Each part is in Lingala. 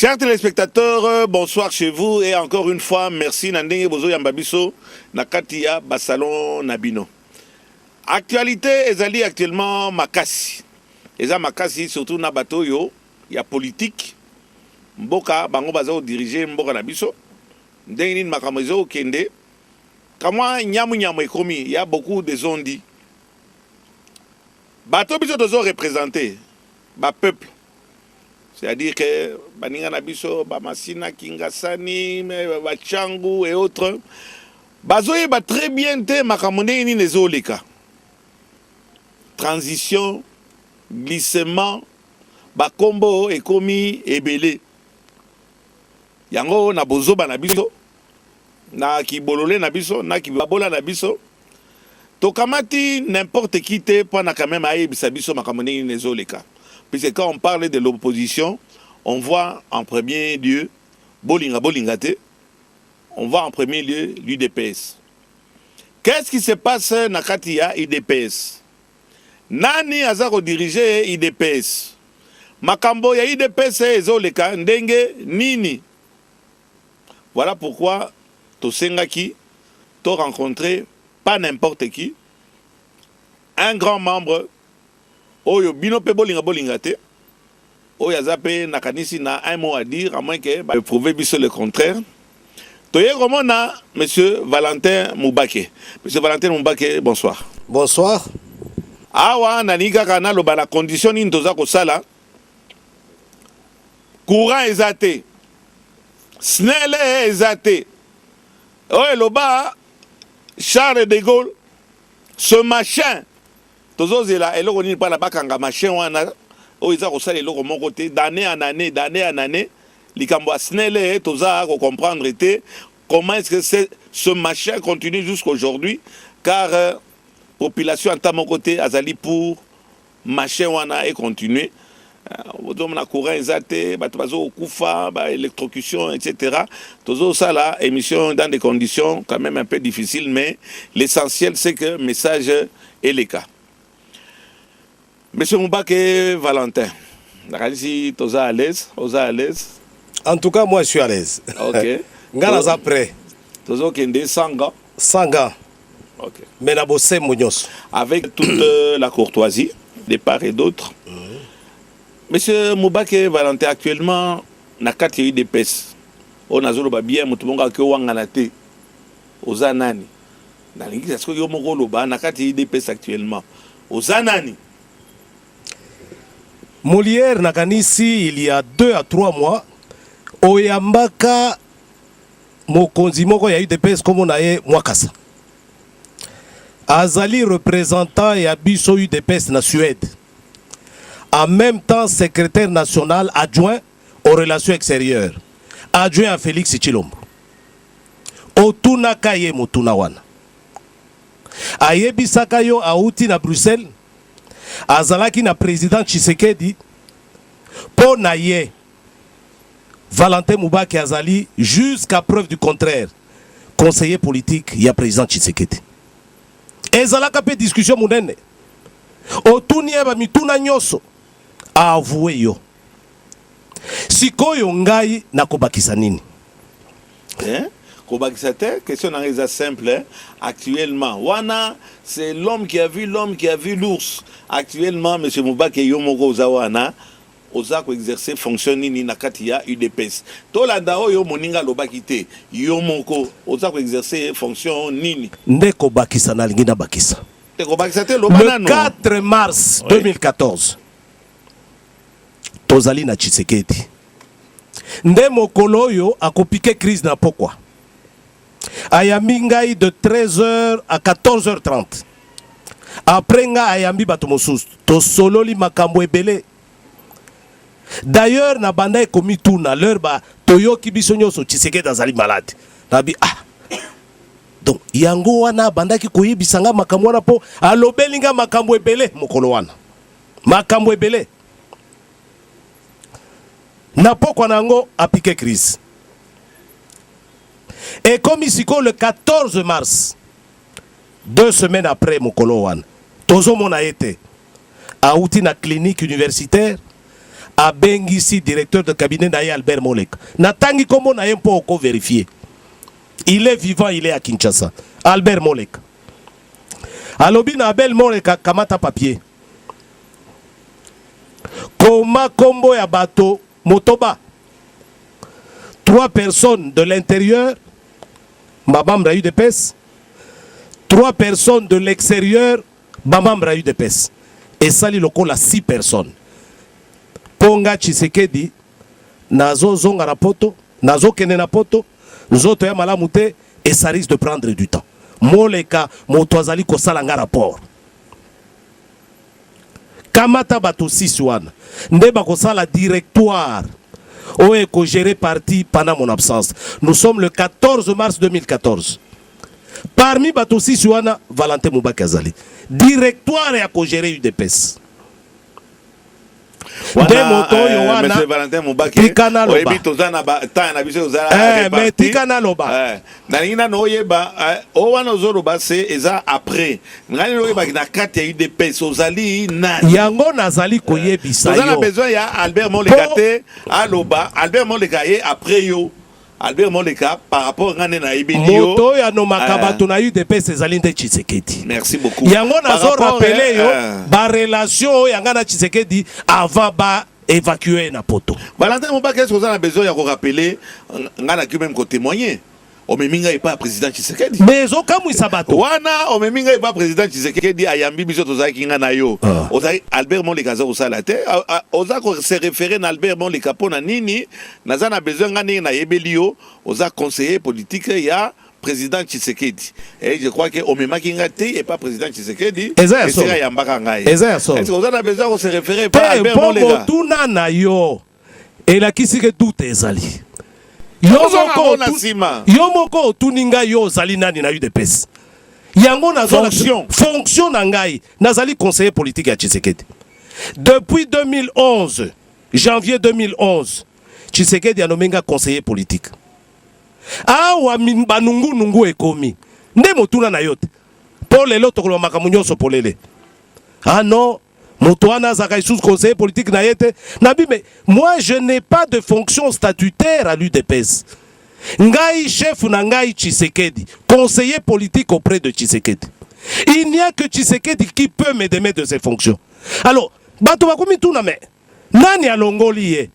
Chers téléspectateurs, bonsoir chez vous et encore une fois, merci Nandenge Bozo Yambabiso, Nakatia Basalon Nabino. Actualité, ezali actuellement Makassi. Eza Makassi, surtout Nabatoyo, il y a politique. Mboka, Bango Bazo dirigé Mboka Nabiso. Ndenge Makamezo Kende. Kamwa Nyamu Nyamu Ekomi, il y a beaucoup de zondi. Bato Biso Dozo représenté, ba peuple. C'est-à-dire que Baninga Nabiso, Bamasina, Kingasani, Bachangu et autres, Bazoye ba très bien te Makamone ni Nezoleka. Transition, glissement, Bakombo, Ekomi, Ebele. Yango na bozo Banabiso, na Kibolole Nabiso, na Kibabola Nabiso. Tokamati n'importe qui te, pour na quand même aïe Bisabiso Makamone ni Nezoleka. Puisque quand on parle de l'opposition, on voit en premier lieu Bolingate, on voit en premier lieu l'UDPS. Qu'est-ce qui se passe dans Katia UDPS? Nani Azaro dirige UDPS? Makambo ya UDPS ezoleka ndenge nini? Voilà pourquoi Tosengaki, to rencontré pas n'importe qui, un grand membre. Oyo bino pe bolinga te. Oyo azape nakanisi na un mot à dire, à moins que bah, prouver biso le contraire. Toye komona monsieur Valentin Moubake. Monsieur Valentin Moubake, bonsoir. Bonsoir. Awa nanika kana loba la condition ni ntoza ko sala. Courant ezate. Snelle ezate. Oyo loba Charles de Gaulle, ce machin. Tozozela eloko ni pa la bakanga machin wana o iza ko sala eloko moko te d'année en année likambo snele toza ko comprendre te comment est-ce que ce machin continue jusqu'aujourd'hui car population en tant côté azali pour machin wana et continuer on a courant ezate batabazo kufa ba électrocution etc. tozo sala émission dans des conditions quand même un peu difficiles mais l'essentiel c'est que message est le cas. Monsieur Moubake Valentin, si tu es à l'aise, En tout cas, moi je suis à l'aise. Ok. Ngana après. Tu es 100 ans. 100 ans. Ok. Mais na bossé Mounios. Avec toute la courtoisie, de part et d'autre. Monsieur Moubake Valentin, actuellement, na kati yi UDPS. On a zolo ba bien mutumonga ke wanganate. Ozanani. Na lingi est-ce que yo moko loba na kati yi UDPS actuellement. Ozanani. Molière Nakanisi, il y a 2 à 3 mois, Oyambaka Mokonzi Moko ya UDPS comme on a eu Mwakasa. Azali représentant et Abiso UDPS na Suède. En même temps, secrétaire national adjoint aux relations extérieures. Adjoint à Félix Chilombo. Otuna Kaye Motunawana. Ayebisaka yo auti na Bruxelles. Azalaki na président Tshisekedi pour naye Valentin Moubake Azali jusqu'à preuve du contraire conseiller politique ya président Tshisekedi. Ezalaka pe discussion munene otuni ba mituna nyoso avoué yo sikoyo ngai na kobakisa nini question est simple. Actuellement, Wana, c'est l'homme qui a vu l'ours. Actuellement, M. Moubake Yomoko Zawana, Ozako exercer fonction ni nakatia UDPS. Tolanda Oyo Moninga Lobakite, Yomoko, Ozako exercer fonction nini. Ndeko Bakisa na lingina Bakisa. Le 4 mars 2014, Tozali na Tshisekedi. Nde mokolo yo akopike crise na pokwa. Ayambi ngai de 13h à 14h30. Après nga ayambi bato mosusu to sololi makambo ebele. D'ailleurs na banda ekomi tuna leur ba toyoki biso nyoso Tshisekedi azali malade. Nabi donc yango wana bandaki koyebisanga makambo wana po alobelinga makambo ebele mokolo wana. Makambo ebele. Na pokwa nango apike crise. Et comme ici, le 14 mars, 2 semaines après Mokolo Wan, Tozo Mona été, à outi na clinique universitaire, abengisi directeur de cabinet na ye Albert Moleka. Natangi kombo na ye mpo ko vérifier. Il est vivant, il est à Kinshasa. Albert Moleka. Alobi na Albert Moleka kamata papier. Koma kombo ya bato motoba. 3 personnes de l'intérieur, Babam UDPS. 3 personnes de l'extérieur, Babam UDPS. Et sali loko la 6 personnes. Ponga Tshisekedi, nazo zonga na poto, nazo kene na poto, nzoto ya malamu te, et ça risque de prendre du temps. Moleka, moto azali kosala nga rapport. Kamata bato 6 wana, nde bakosala directoire. Oye ko géré parti pendant mon absence. Nous sommes le 14 mars 2014. Parmi bato 6 wana, Valentin Moubaki azali. Directoire ya ko géré UDPS. Monsieur Valentin Moubaki, Tikana loba. Mais Tikana loba. Nanina noyeba, owana zoroba c'est eza après. Ngani noyeba na kati ya UDPS ozali na. Yango nazali koyebisa yo. Ozana besoin ya Albert Moleka te, aloba Albert Moleka ye après yo. Albert Moleka par rapport ngane na ibinio. Moto ya no makabato na UDPS ezali nde Tshisekedi. Merci beaucoup. Yango nazo rappeler yo ba relation yanga na Tshisekedi avant ba évacuer na poto. Valentin Moubaki, est-ce que vous avez besoin de rappeler ngana ki même ko témoigner? Omeminga est pas président Tshisekedi. Mais okamu isabato. Wana omeminga est pas président Tshisekedi ayambi biso tozaki ngana yo. Ozaki Albert Moleka za osala te. Oza ko se référer na Albert Moleka pona nini naza na besoin ngani na yebelio oza conseiller politique ya président Tshisekedi. Et je crois que Omema Kingati n'est pas président Tshisekedi. Est-ce que vous avez besoin de se référer par Albert Moleka? Tuna na yo. Et la kisike tout ezali. Yo moko tuninga yo zali nani na UDPS. Yango na fonction na ngai nazali conseiller politique ya Tshisekedi. Depuis 2011, janvier 2011, Tshisekedi a nommé conseiller politique. Awa banungu nungu ekomi. Nde motuna na yote. Pour lelo tokolo makamunyo so polele. Ah non, motoana zakai sous conseiller politique na yete. Nabi mais moi je n'ai pas de fonction statutaire à l'UDPS. Ngai chef na ngai Tshisekedi, conseiller politique auprès de Tshisekedi. Il n'y a que Tshisekedi qui peut me démettre de ses fonctions. Alors, bato bakomi tuna me. Nani alongoli ye?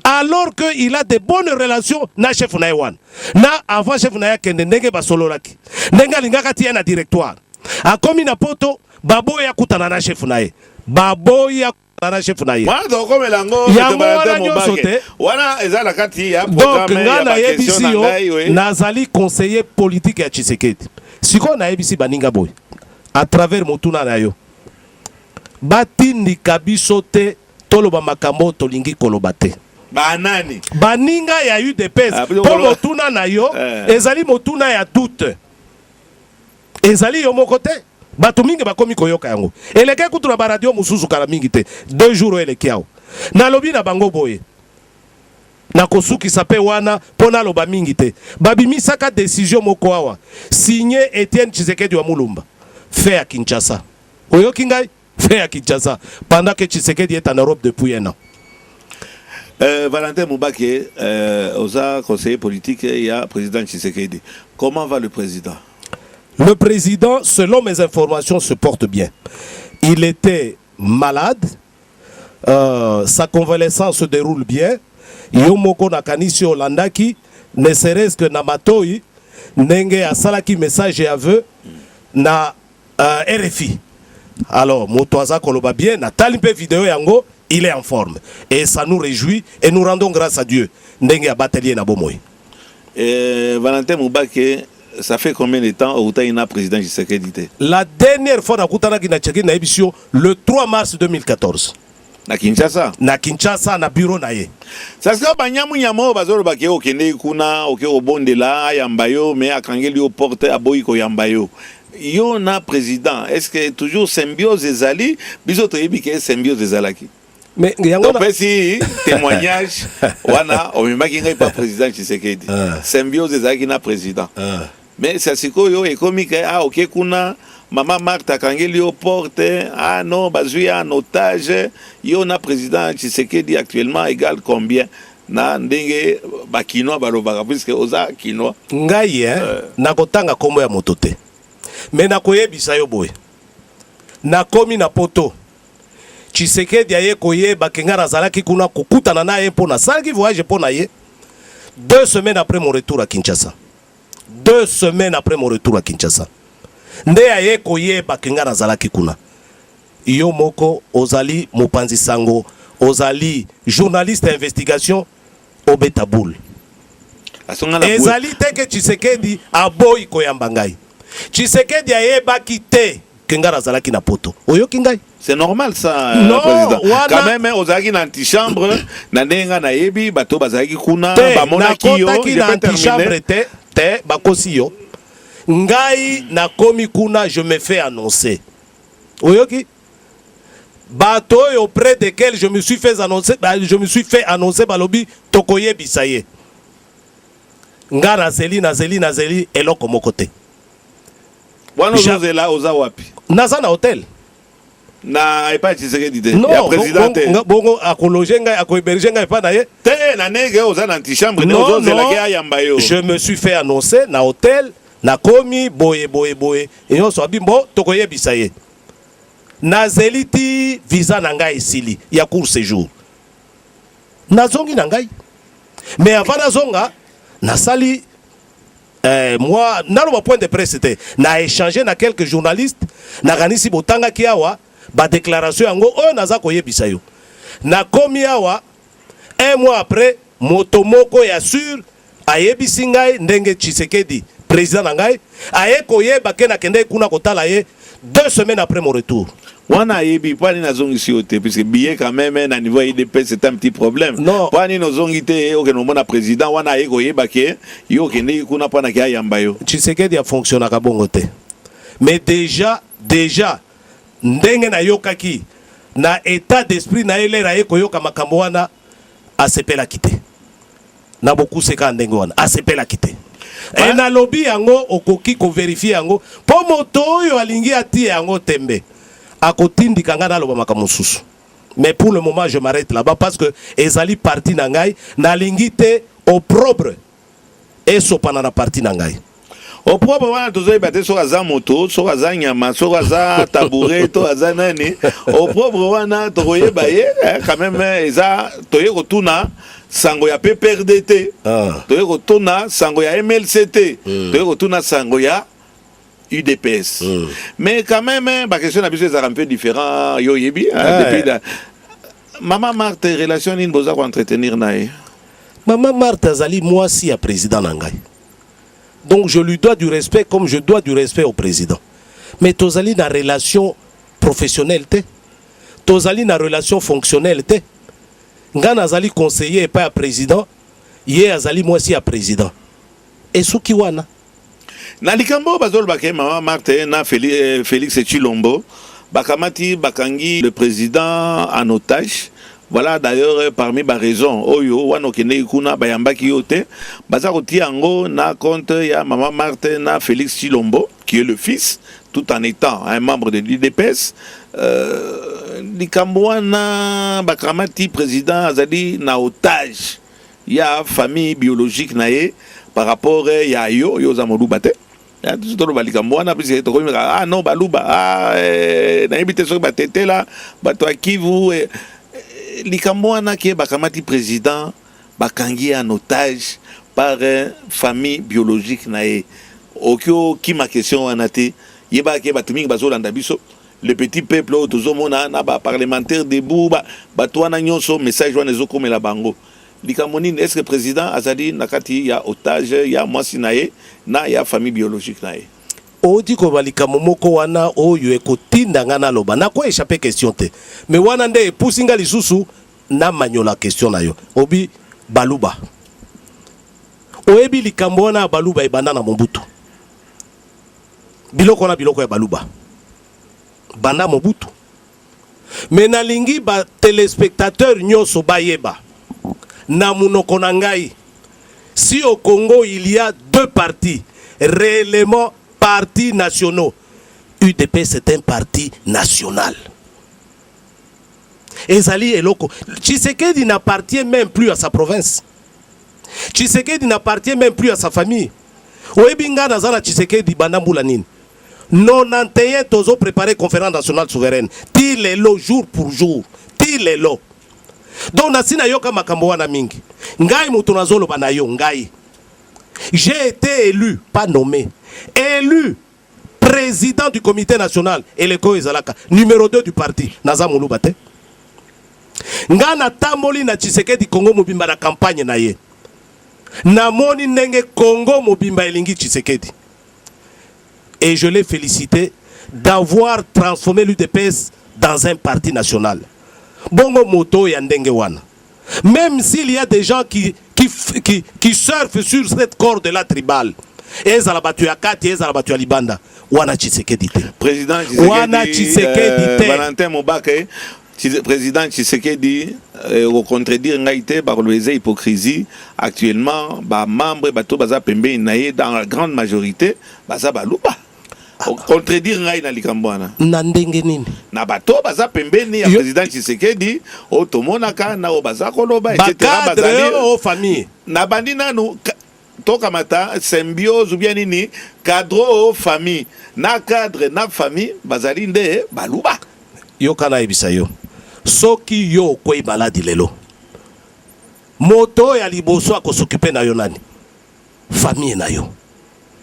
Alors qu'il a de bonnes relations na chef na Ewan. Na avant chef na Kende ndenge basololaki. Ndenga lingaka tia na directoire. A komi na poto babo ya kutana na chef na ye. Babo ya kutana na chef na ye. Mwana ko melango wana nyonso te. Wana ezala kati ya programme ya ba question na ngai we. Nazali conseiller politique ya Tshisekedi. Siko na yebisi baninga boy. À travers motuna na yo. Batindi kabiso te toloba makambo tolingi koloba te. Banani baninga ya UDPS po motuna na yo ezali motuna ya doute ezali yo moko te bato mingi bakomi koyoka yango eleke kutu na baradio mususu kala mingi te 2 jours eleki awo nalobi na bango boye na kosukisa pe wana po naloba mingi te babimisaka décision moko awa signé Etienne Tshisekedi wa Mulumba fait à Kinshasa oyoki ngai fait à Kinshasa pendant que Tshisekedi est en Europe depuis un an. Valentin Moubaki, aux conseiller politique, il y a le président Tshisekedi. Comment va le président? Le président, selon mes informations, se porte bien. Il était malade. Sa convalescence se déroule bien. Yomoko Nakanisi Olandaki, ne serait-ce que Namatoi, Nenge Asalaki message et aveu, na RFI. Alors, Motoaza Koloba bien, na talimpe vidéo yango. Il est en forme. Et ça nous réjouit et nous rendons grâce à Dieu. Ndenge Batelier na bomoy. Valentin Moubaki, ça fait combien de temps au Taïna président Tshisekedi? La dernière fois le 3 mars 2014. Na Kinshasa? Na Kinshasa, na bureau na ye. Ça se passe nyamu nyamo bazoro baki okende kuna okeo bondela yambayo mais akangeli au porte aboyiko yambayo. Yo na président, est-ce que toujours symbiose ezali biso toyebi ke symbiose ezalaki? Mais donc si témoignage wana omimaki ngai pas président Tshisekedi. Symbiose ezalaki na président. mais ça sikoyo ekomi ke ah ok kuna Maman Marthe akangeli yo porte ah non bazui en otage yo na président Tshisekedi actuellement égal combien na ndenge bakinois balobaka puisque oza kinois ngai nakotanga kombo ya moto te mais nakoyebisa yo boye nakomi na poto Tshisekedi aye koyeba ke nga nazalaki kuna kokutana na ye mpo nasalaki voyage mpo na ye 2 semaines après mon retour à Kinshasa. 2 semaines après mon retour à Kinshasa. Nde aye koyeba ke nga nazalaki kuna. Yo moko ozali mopanzi sango, ozali journaliste d'investigation obeta boule. Ezali teke Tshisekedi aboyi koyamba ngai. Tshisekedi ayebaki te ke nga nazalaki na poto. Oyoki ngai? C'est normal ça, non, président. Quand même, ozaki na antichambre, na nenga na yebi, bato bazaki kuna, ba monaki yo, il na antichambre te, bakosi yo. Ngai na komi kuna, je me fais annoncer. Oyoki? Bato auprès desquels je me suis fait annoncer, balobi, tokoye bisaye. Nga nazeli, eloko moko te. Wana ozela oza wapi? Naza na hotel. Na epa Tshisekedi te. Non, ya président te. Bongo akologer ngai akohéberger ngai epa na ye. Te na nege oza na antichambre ne ozozela ke ayamba yo. Je me suis fait annoncer na hotel, na komi boye. Enyo so abimbo tokoyebisa ye. Nazeliti visa na ngai esili ya court séjour. Nazongi na ngai. Mais avant nazonga, nasali moi, naloba point de presse c'était na échangé na quelques journalistes na ganisi botanga ki awa ba déclaration yango o naza koyebisa yo na komi awa 1 mois après motomoko ya sur ayebisi ngai ndenge Tshisekedi président na ngai aye koyeba ke na kende kuna kotala ye 2 semaines après mon retour. Wana yebi pani na zongi si ote puisque billet quand même na niveau IDP c'est un petit problème. Non. Pani no zongi te o ke no mona président wana ye koyeba ke yo kende kuna pana ke ayamba yo. Tshisekedi a fonctionné ka bongo te. Mais déjà ndenge na yokaki na état d'esprit na elera ye koyoka makambo wana asepela kite. Na beaucoup seka ndenge wana asepela kite. Et na lobby yango okoki ko vérifier yango po moto oyo alingi atie yango tembe. Akotindi kanga na loba makamususu. Mais pour le moment je m'arrête là-bas parce que ezali parti na ngai na lingite au propre et sopana na parti na ngai. Au propre wana tozoyi bate so aza moto, so aza nyama, so aza tabouret, to aza nani. Au propre wana tokoyeba ye quand même eza toye kotuna sango ya PPRDT. Toye kotuna sango ya MLCT. Toye kotuna sango ya UDPS. Mais quand même, ma question est un peu différente. Yo yebi, depuis la... Maman Marthe, relation ni boza ko entretenir nae. Maman Marthe azali moi si à président nangay. Donc je lui dois du respect comme je dois du respect au président. Mais tozali na relation professionnelle te. Tozali na relation fonctionnelle te. Nga azali conseiller et pas à président. Ye azali moi si à président. Et souki wana. Na likambo bazol bake Maman Marthe na Félix Tshilombo bakamati bakangi le président en otage. Voilà d'ailleurs parmi les raisons oyo wano kene kuna bayambaki yote baza koti yango na compte ya Maman Marthe na Félix Tshilombo qui est le fils tout en étant un membre de l'UDPS. Likambo wana bakamati président azali na otage ya famille biologique nae par rapport ya yo zamolu bate. Ah non, baluba, na ebite so batete la, bato akivu, likamboana ki bakamati président, bakangi en otage par famille biologique nae. Okyo ki ma question anate, yeba ke batuming bazolanda biso, le petit peuple otozomona na ba parlementaire debout, bato wana nyonso message wana ezokomela bango. Likamonine, est-ce que le président Azadi Nakati ya otage, ya mwasi nae, na ya famille biologique nae? Odi ko balika momoko wana oyo ekotinda ngana loba na ko échapper question te. Mais wana nde pusinga lisusu na manyola question na yo. Obi baluba. Oebi likambo wana baluba ebanda na Mobutu. Biloko na biloko ya baluba. Banda Mobutu. Mais na lingi ba téléspectateur nyoso bayeba. Na munoko na ngai. Si au Congo il y a 2 partis, réellement partis nationaux. UDP, c'est un parti national. Ezali Eloko. Tshisekedi n'appartient même plus à sa province. Tshisekedi n'appartient même plus à sa famille. Oebinga Nazana Tshisekedi Bandambula Nini. 91 tozo préparé conférence nationale souveraine. Tilelo jour pour jour. Tilelo. Donc nasina yoka makambo wana mingi. Ngai mutunazolo banayo ngai. J'ai été élu, pas nommé. Élu président du comité national Eleko Ezalaka, numéro 2 du parti. Naza Mouloubate. Ngana tamboli na Tshisekedi Congo mobimba na campagne na ye. Namoni ndenge Congo mobimba elingi Tshisekedi. Et je l'ai félicité d'avoir transformé l'UDPS dans un parti national. Bongo moto ya ndenge wana. Même s'il y a des gens qui surfent sur cette corde-là tribale. Ezala batu ya kati, ezala batu ya libanda. Wana Tshisekedi te. Président Tshisekedi te. Valentin Mubake, président Tshisekedi, au contredire ngaïté par les hypocrisie actuellement, ba membre bato baza pembe naye dans la grande majorité, baza baluba. Au contredire ngaï na likambwana. Na ndenge nini? Na bato baza pembe ni ya président Tshisekedi, o tomonaka na o baza koloba etc. Bazali o famille. Na bandi nanu tokamata symbiose ou bien nini cadre famille na cadre na famille bazali nde baluba. Yo kana ebisa yo. Soki yo kwei maladi lelo. Moto ya liboso akosoccuper na yo nani? Famille na yo.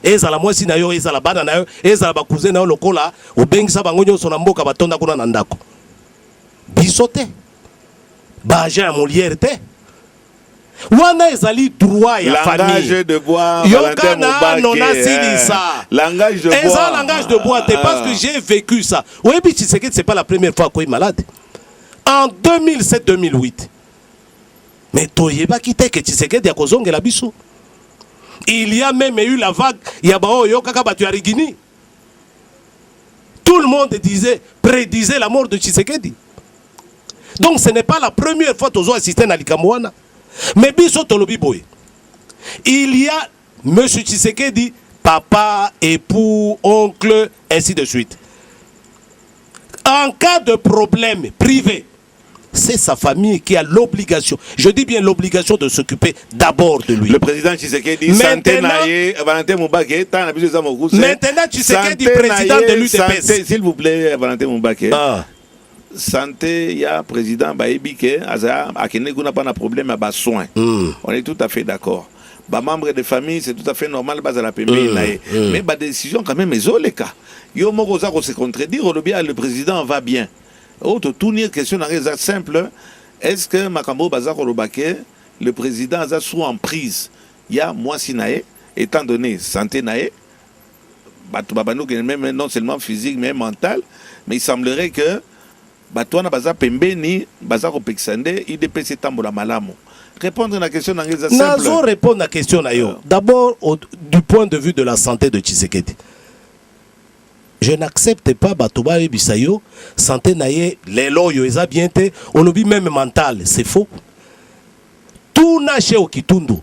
Ezala mwasi na yo, ezala bana na yo, ezala ba cousin na yo lokola, obengisa bango nyonso na mboka batonda kuna na ndako. Biso te. Ba agent ya Molière te. Wana ezali droit ya famille. Langage de bois. Yokana nona silisa. Langage de bois. Eza langage de bois te parce que j'ai vécu ça. Oui, puis Tshisekedi c'est pas la première fois qu'il est malade. En 2007-2008. Mais toyeba kite que Tshisekedi a kozongela biso. Il y a même eu la vague Yabao Yokaka Batu Yarigini. Tout le monde prédisait la mort de Tshisekedi. Donc ce n'est pas la première fois que tu as assisté à Likamouana. Mais biso tolobi boy. Il y a M. Tshisekedi, papa, époux, oncle, ainsi de suite. En cas de problème privé, c'est sa famille qui a l'obligation, je dis bien l'obligation de s'occuper d'abord de lui. Le président Tshisekedi, maintenant Tshisekedi, président de l'UDPS. S'il vous plaît, Valentin Moubake. Santé, il y a président Baébike, Akenegou n'a pas de problème à soins. On est tout à fait d'accord. Bah, membre de famille, c'est tout à fait normal, à la mais la décision, quand même, est le cas. Yo Mokoza se contredire, le président va bien. Autre tournir question simple. Est-ce que Makambo Bazar Olobake, le président a sous emprise? Il y a moi Sinae, étant donné santé nae, même non seulement physique mais mental, mais il semblerait que Batouana Bazar Pembeni, Bazar Opexande, IDPC Tambola Malamo. Répondre à la question dans simple. Nazo répondre à la question. D'abord, du point de vue de la santé de Tshisekedi. Je n'accepte pas Batoba et Bisayo, santé naye, les loyaux, ils ont bien été, on oublie même mental, c'est faux. Tout n'a chez Okitundu.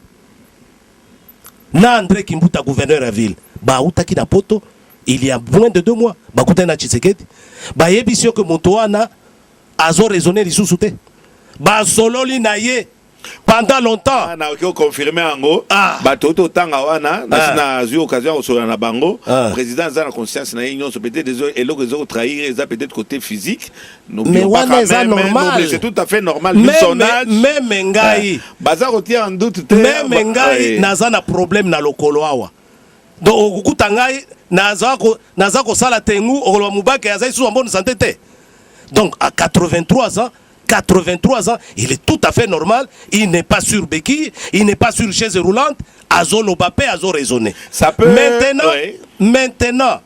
Na André Kimbuta, gouverneur à ville, ba utaki na poto, il y a moins de 2 mois, ba kouta na Tshisekedi, ba yebisio que Motoana, azo raisonné les sous-soutés. Ba sololi naye, pendant longtemps. On a confirmé en gros. Batoto Tangawana, n'a eu occasion au Solana Bango. Président a la conscience, n'a eu peut-être des autres, et l'autre trahir, peut-être côté physique. Mais c'est normal. C'est tout à fait normal. Même Ngaï. Bazar retient en doute. Même Ngaï, n'a un problème dans le Koloawa. Donc, au coup, Tangaï, n'a pas sala tengu, au Moubak, et a sous en bonne santé. Donc, à 83 ans, il est tout à fait normal, il n'est pas sur béquille, il n'est pas sur chaise roulante, azo lobapé, azo raisonné. Ça peut... Maintenant,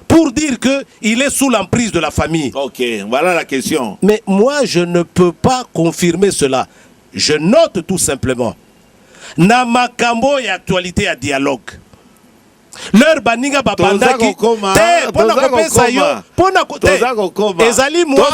pour dire qu'il est sous l'emprise de la famille. Ok, voilà la question. Mais moi, je ne peux pas confirmer cela. Je note tout simplement. Na makambo et actualité à dialogue. leur baninga babandaki te pona kopesa yo pona te ezali moi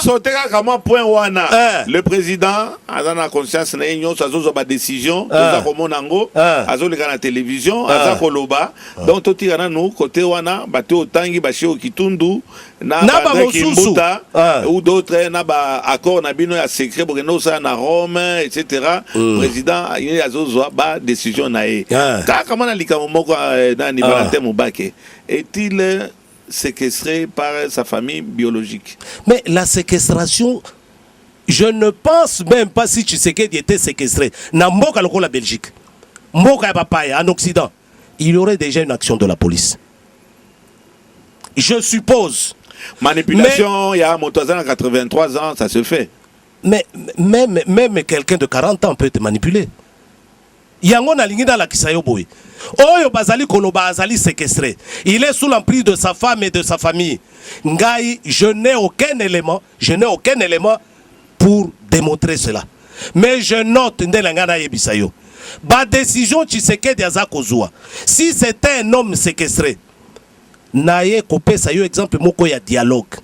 kama point wana le président azana conscience na nyonso azozo ba décision toza komona ngo azoleka na télévision aza koloba donc totikana no côté wana bato otangi bashi okitundu na ba Kimbuta ou d'autres na ba accord na bino ya secret bokeno sa na Rome etc. président il azozo ba décision na e kaka mana likamo moko na ni Valentin Mubake est-il séquestré par sa famille biologique? Mais la séquestration, je ne pense même pas si Tshisekedi était séquestré. Na mboka loko la Belgique, mboka ya papaya en Occident, il y aurait déjà une action de la police. Je suppose. Manipulation, il y a Montazan à 83 ans, ça se fait. Mais même quelqu'un de 40 ans peut te manipuler. Yango na lingi dans la kisayo boy. Oyo bazali koloba azali séquestré. Il est sous l'emprise de sa femme et de sa famille. Ngai, je n'ai aucun élément pour démontrer cela. Mais je note ndelangana yebisayo. Ba décision Tshisekedi aza kozwa. Si c'était un homme séquestré, naye kopesa yo exemple moko ya dialogue.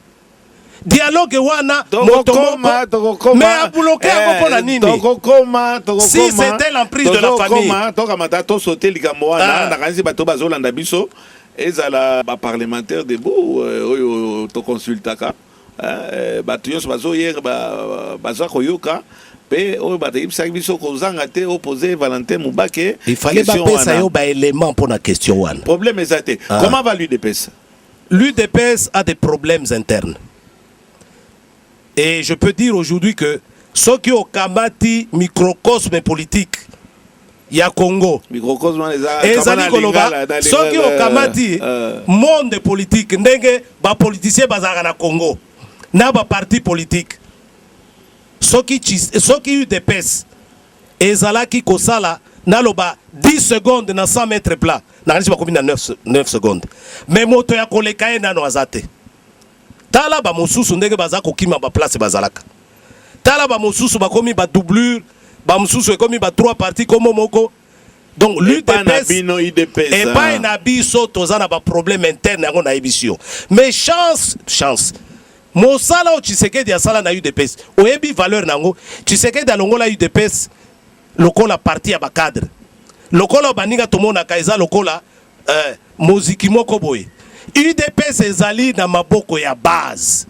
Dialogue wana mais a bloqué à nini si c'était l'emprise de la famille ezala ba parlementaire de beau oyo to consultaka bato nyonso bazoyera baza koyoka pe oyo batayibisaki biso kozanga te opposé Valentin Mubake. Il fallait bapesa yo ba élément pour la question wana. Problème exacté. Comment va l'UDPS? L'UDPS a des problèmes internes. Et je peux dire aujourd'hui que ceux qui ont kamati microcosme politique, il y a Congo. Microcosme, ceux qui ont kamati monde politique, ndenge ba politicien bazara na Congo, na ba parti politique. Ceux qui UDPS, ezala ki kosala na loba 10 secondes na 100 mètres plat, na kanisi ba komi na 9 secondes. Mais moto ya koleka e nano azate. Tala ba mosusu ndenge baza kokima ba place bazalaka. Tala ba mosusu ba komi ba doublure, ba mosusu e komi ba 3 parties comme moko. Donc l'UDPS et pas na biso tozana ba problème interne yango na ebisio. Mais chance Mosala o Tshisekedi ya sala na UDPS. Oyebi valeur nango Tshisekedi alongola UDPS lokola parti ya ba cadre. Lokola baninga tomona kaiza lokola moziki moko boye. UDPS ezali na maboko ya base.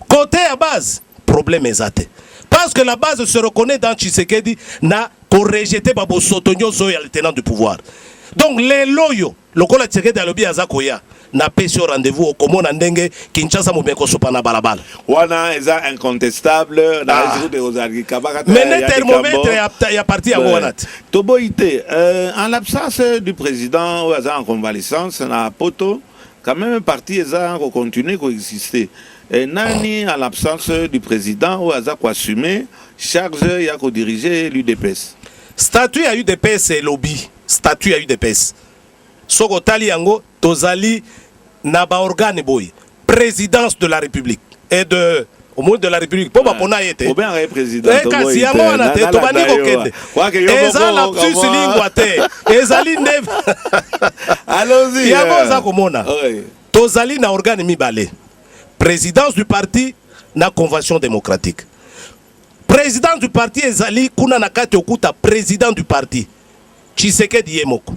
Côté ya base, problème ezate. Parce que la base se reconnaît dans Tshisekedi na ko rejeter babo sotonyo so ya le tenant du pouvoir. Donc les loyo, lokola Tshisekedi alobi azakoya na pesio rendez-vous au komona ndenge Kinshasa mobeko sopana balabala. Wana eza incontestable na réseau de Rosari Kabaka. Mais le thermomètre ya parti ya wanat. Toboité en l'absence du président ou en convalescence na poto quand même un parti a continué à exister. Et nani en l'absence du président ou a assumé charge ya ko diriger l'UDPS. Statut à UDPS et lobby. Statut à UDPS. Soko tali yango tozali na ba organe boy. Présidence de la République et de au monde de la République pour pona yete. Au bien président. Kasi yango wana te to bani ko kende. Eza la plus lingua te. Ezali nev. Allons-y. Yango za komona. Tozali na organe mibale. Présidence du parti na convention démocratique. Président du parti ezali kuna na kati okuta président du parti. Tshisekedi yemoko.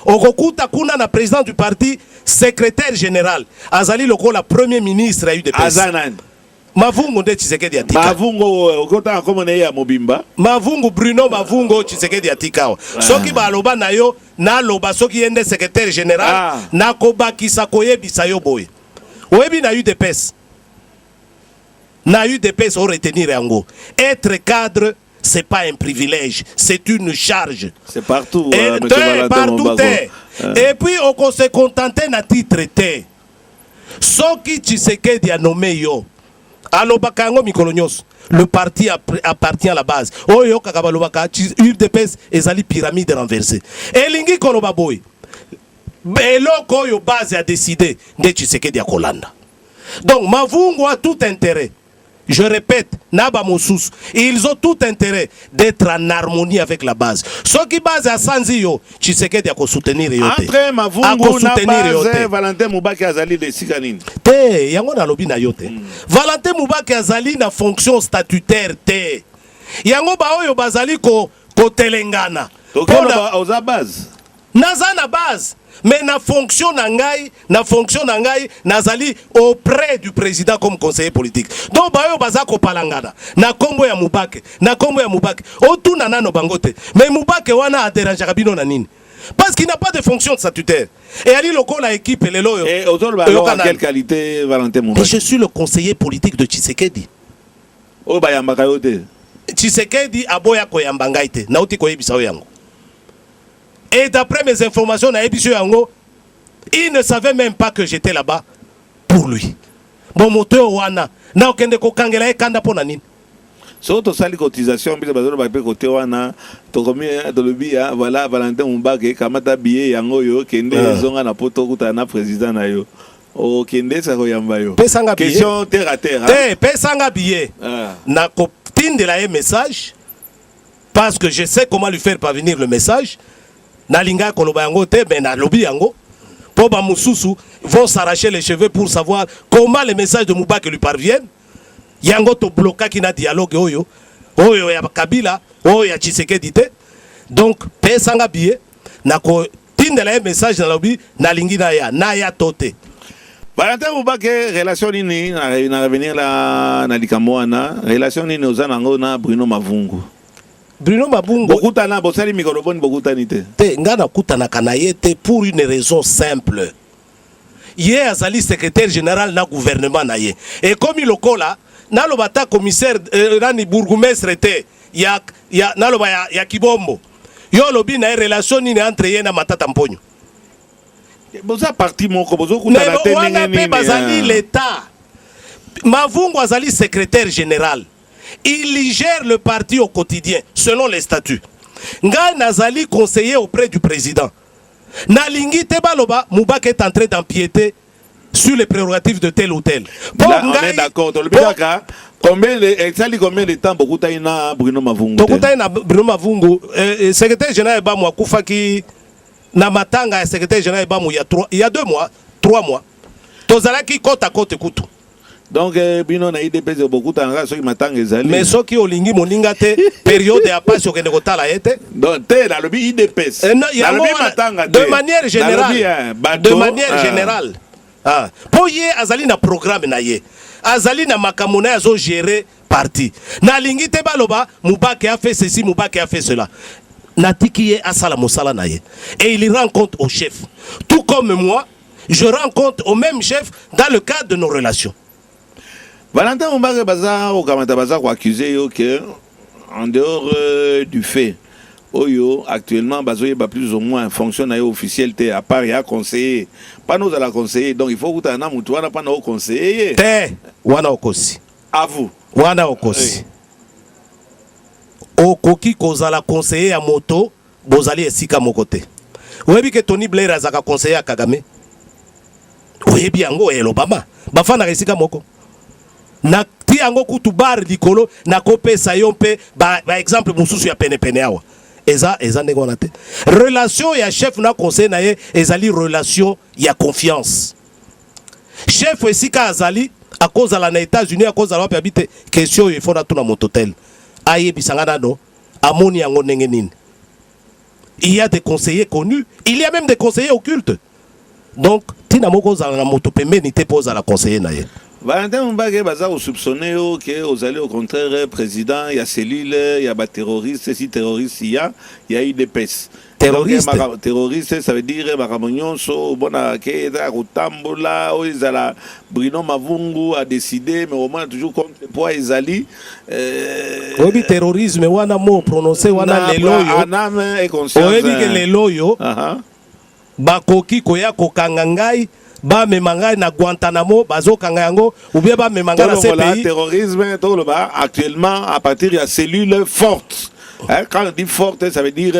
Okokuta kuna na président du parti secrétaire général. Azali lokola premier ministre à UDPS. Azanan. Mavungu nde Tshisekedi atika. Mavungu okota komone ya mobimba. Mavungu Bruno Mavungu Tshisekedi atika. Soki ba loba na yo na loba soki yende secrétaire général na kobakisa koyebisa yo boy. Oyebi na UDPS. Na UDPS on retenir yango. Être cadre c'est pas un privilège, c'est une charge. C'est partout. Partout. Et puis on se contenter na titre te. Soki Tshisekedi a nommé yo. Alobaka yango mikolo nyonso. Le parti appartient à la base. Oyo kakabalobaka UDPS ezali pyramide renversée. Elingi koloba boy. Eloko oyo base a décidé de Tshisekedi a kolanda. Donc Mavungu a tout intérêt. je répète, Naba Moussous, ils ont tout intérêt d'être en harmonie avec la base. Ce qui base à Sanzio, Tshisekedi a soutenir yote. Entre Mavungu na base Valentin Mubaki azali de Sikanine. Te, yango na lobi na yote. Valentin Mubaki azali na fonction statutaire te. Yango ba oyo bazali ko telengana. Tokona oza base. Naza na base. Mais na fonction nangai, nazali auprès du président comme conseiller politique. Donc bayo bazako palangana. Na kombo ya Mubake. Otu nanano bangote. Mais Mubake wana a dérangé bino na nini? Parce qu'il n'a pas de fonction statutaire. Et Ali Loko la équipe et les loyo. Et autour de quelle qualité Valentin Mubake? Je suis le conseiller politique de Tshisekedi. O bayambaka yote. Tshisekedi aboya koyambangai te. Nauti koyebisa yango. Et d'après mes informations, il ne savait même pas que j'étais là-bas pour lui. Bon moteur wana, na okende ko kangela e kanda pona nini. So to sali cotisation bi bazolo ba pe côté wana to komi to lobi voilà Valentin Mubake kamata billet yango yo kende zonga na poto kuta na président na yo. O kende sa ko yamba yo. Question terre à terre. Te pesanga billet. Na copine de la message parce que je sais comment lui faire parvenir le message. Nalinga koloba yango te ben na lobi yango po ba mususu vont s'arracher les cheveux pour savoir comment les messages de Mubake lui parviennent. Yango to bloka ki na dialogue oyo ya Kabila oyo ya Tshisekedi te. Donc pesanga billet na ko tindela message na lobi nalingi na ya tote. Valentin Mubake relation nini na revenir la na likamwana relation nini ozana ngo na Bruno Mavungu. Bruno Mavungu bokutana bosali mikoloboni bokutani te ngana kutana kanayete pour une raison simple. Yé azali secrétaire général na gouvernement na ye. Et comme il lokola na lobata commissaire rani bourgmestre te ya na loba ya Kibombo. Yo lobi na relation ni entre ye na Matata Mponyo. Boza parti moko bozo kutana te nini bazali l'état. Mavungu azali secrétaire général. Il gère le parti au quotidien, selon les statuts. Nga Nazali conseiller auprès du président. Nalingi Tebaloba, Mubake est en train d'empiéter sur les prérogatives de tel ou tel. On est d'accord. Combien de temps beaucoup taïna Bruno Mavungu? Beaucoup taïna Bruno Mavungu, secrétaire général Bamou Koufaki, Namatanga, secrétaire général Bamou, il y a 2 mois, 3 mois. Tozalaki côte à côte écoute. Donc bino na IDPS beaucoup tanga ceux qui m'attendent ezali mais ceux qui olingi moninga te période ya passe au kende kotala yete donc te na lobi IDPS de manière générale po ye azali na programme na ye azali na makamona azo gérer parti na lingi te baloba Mubake a fait ceci Mubake a fait cela natiki ye asala mosala na ye et il rend compte au chef tout comme moi je rends compte au même chef dans le cadre de nos relations. Valentin Mubake baza au kamata baza ko accuser yo que en dehors du fait oyo actuellement bazoye ba plus ou moins fonctionne officiel te à part ya conseiller pas nous à la conseiller donc il faut que na mutu wana pas na conseiller te wana okosi à vous wana okosi okoki kozala conseiller ya moto bozali esika moko te oyebi ke Tony Blair azaka conseiller ya Kagame oyebi yango elobama bafana esika moko na ti yango kutu bar likolo na kopesa yo mpe ba exemple mususu ya pene awa eza ndenge wana te relation ya chef na conseil na ye ezali relation ya confiance chef esika azali akozala na États-Unis akozala wapi abite question il faut na tuna mototel ayebisanga nano amoni yango ndenge nini. Il y a des conseillers connus, il y a même des conseillers occultes. Donc tina moko zala na moto pembeni te poza la conseiller na ye. Valentin Mubake baza soupçonné que aux allez au contraire président il y a cellule il y a terroriste si terroriste il y a IDPS terroriste ça veut dire bakamonyon so bona ke da kotambola o izala Bruno Mavungu a décidé mais au moins toujours contre poids ezali obi terrorisme wana mo prononcer wana leloyo aname et conscience obi ke leloyo bakoki koya kokanga ngai ba memanga na Guantanamo bazo kanga yango ou bien ba memanga na CPI terrorisme actuellement à partir de cellules fortes. Quand on dit forte ça veut dire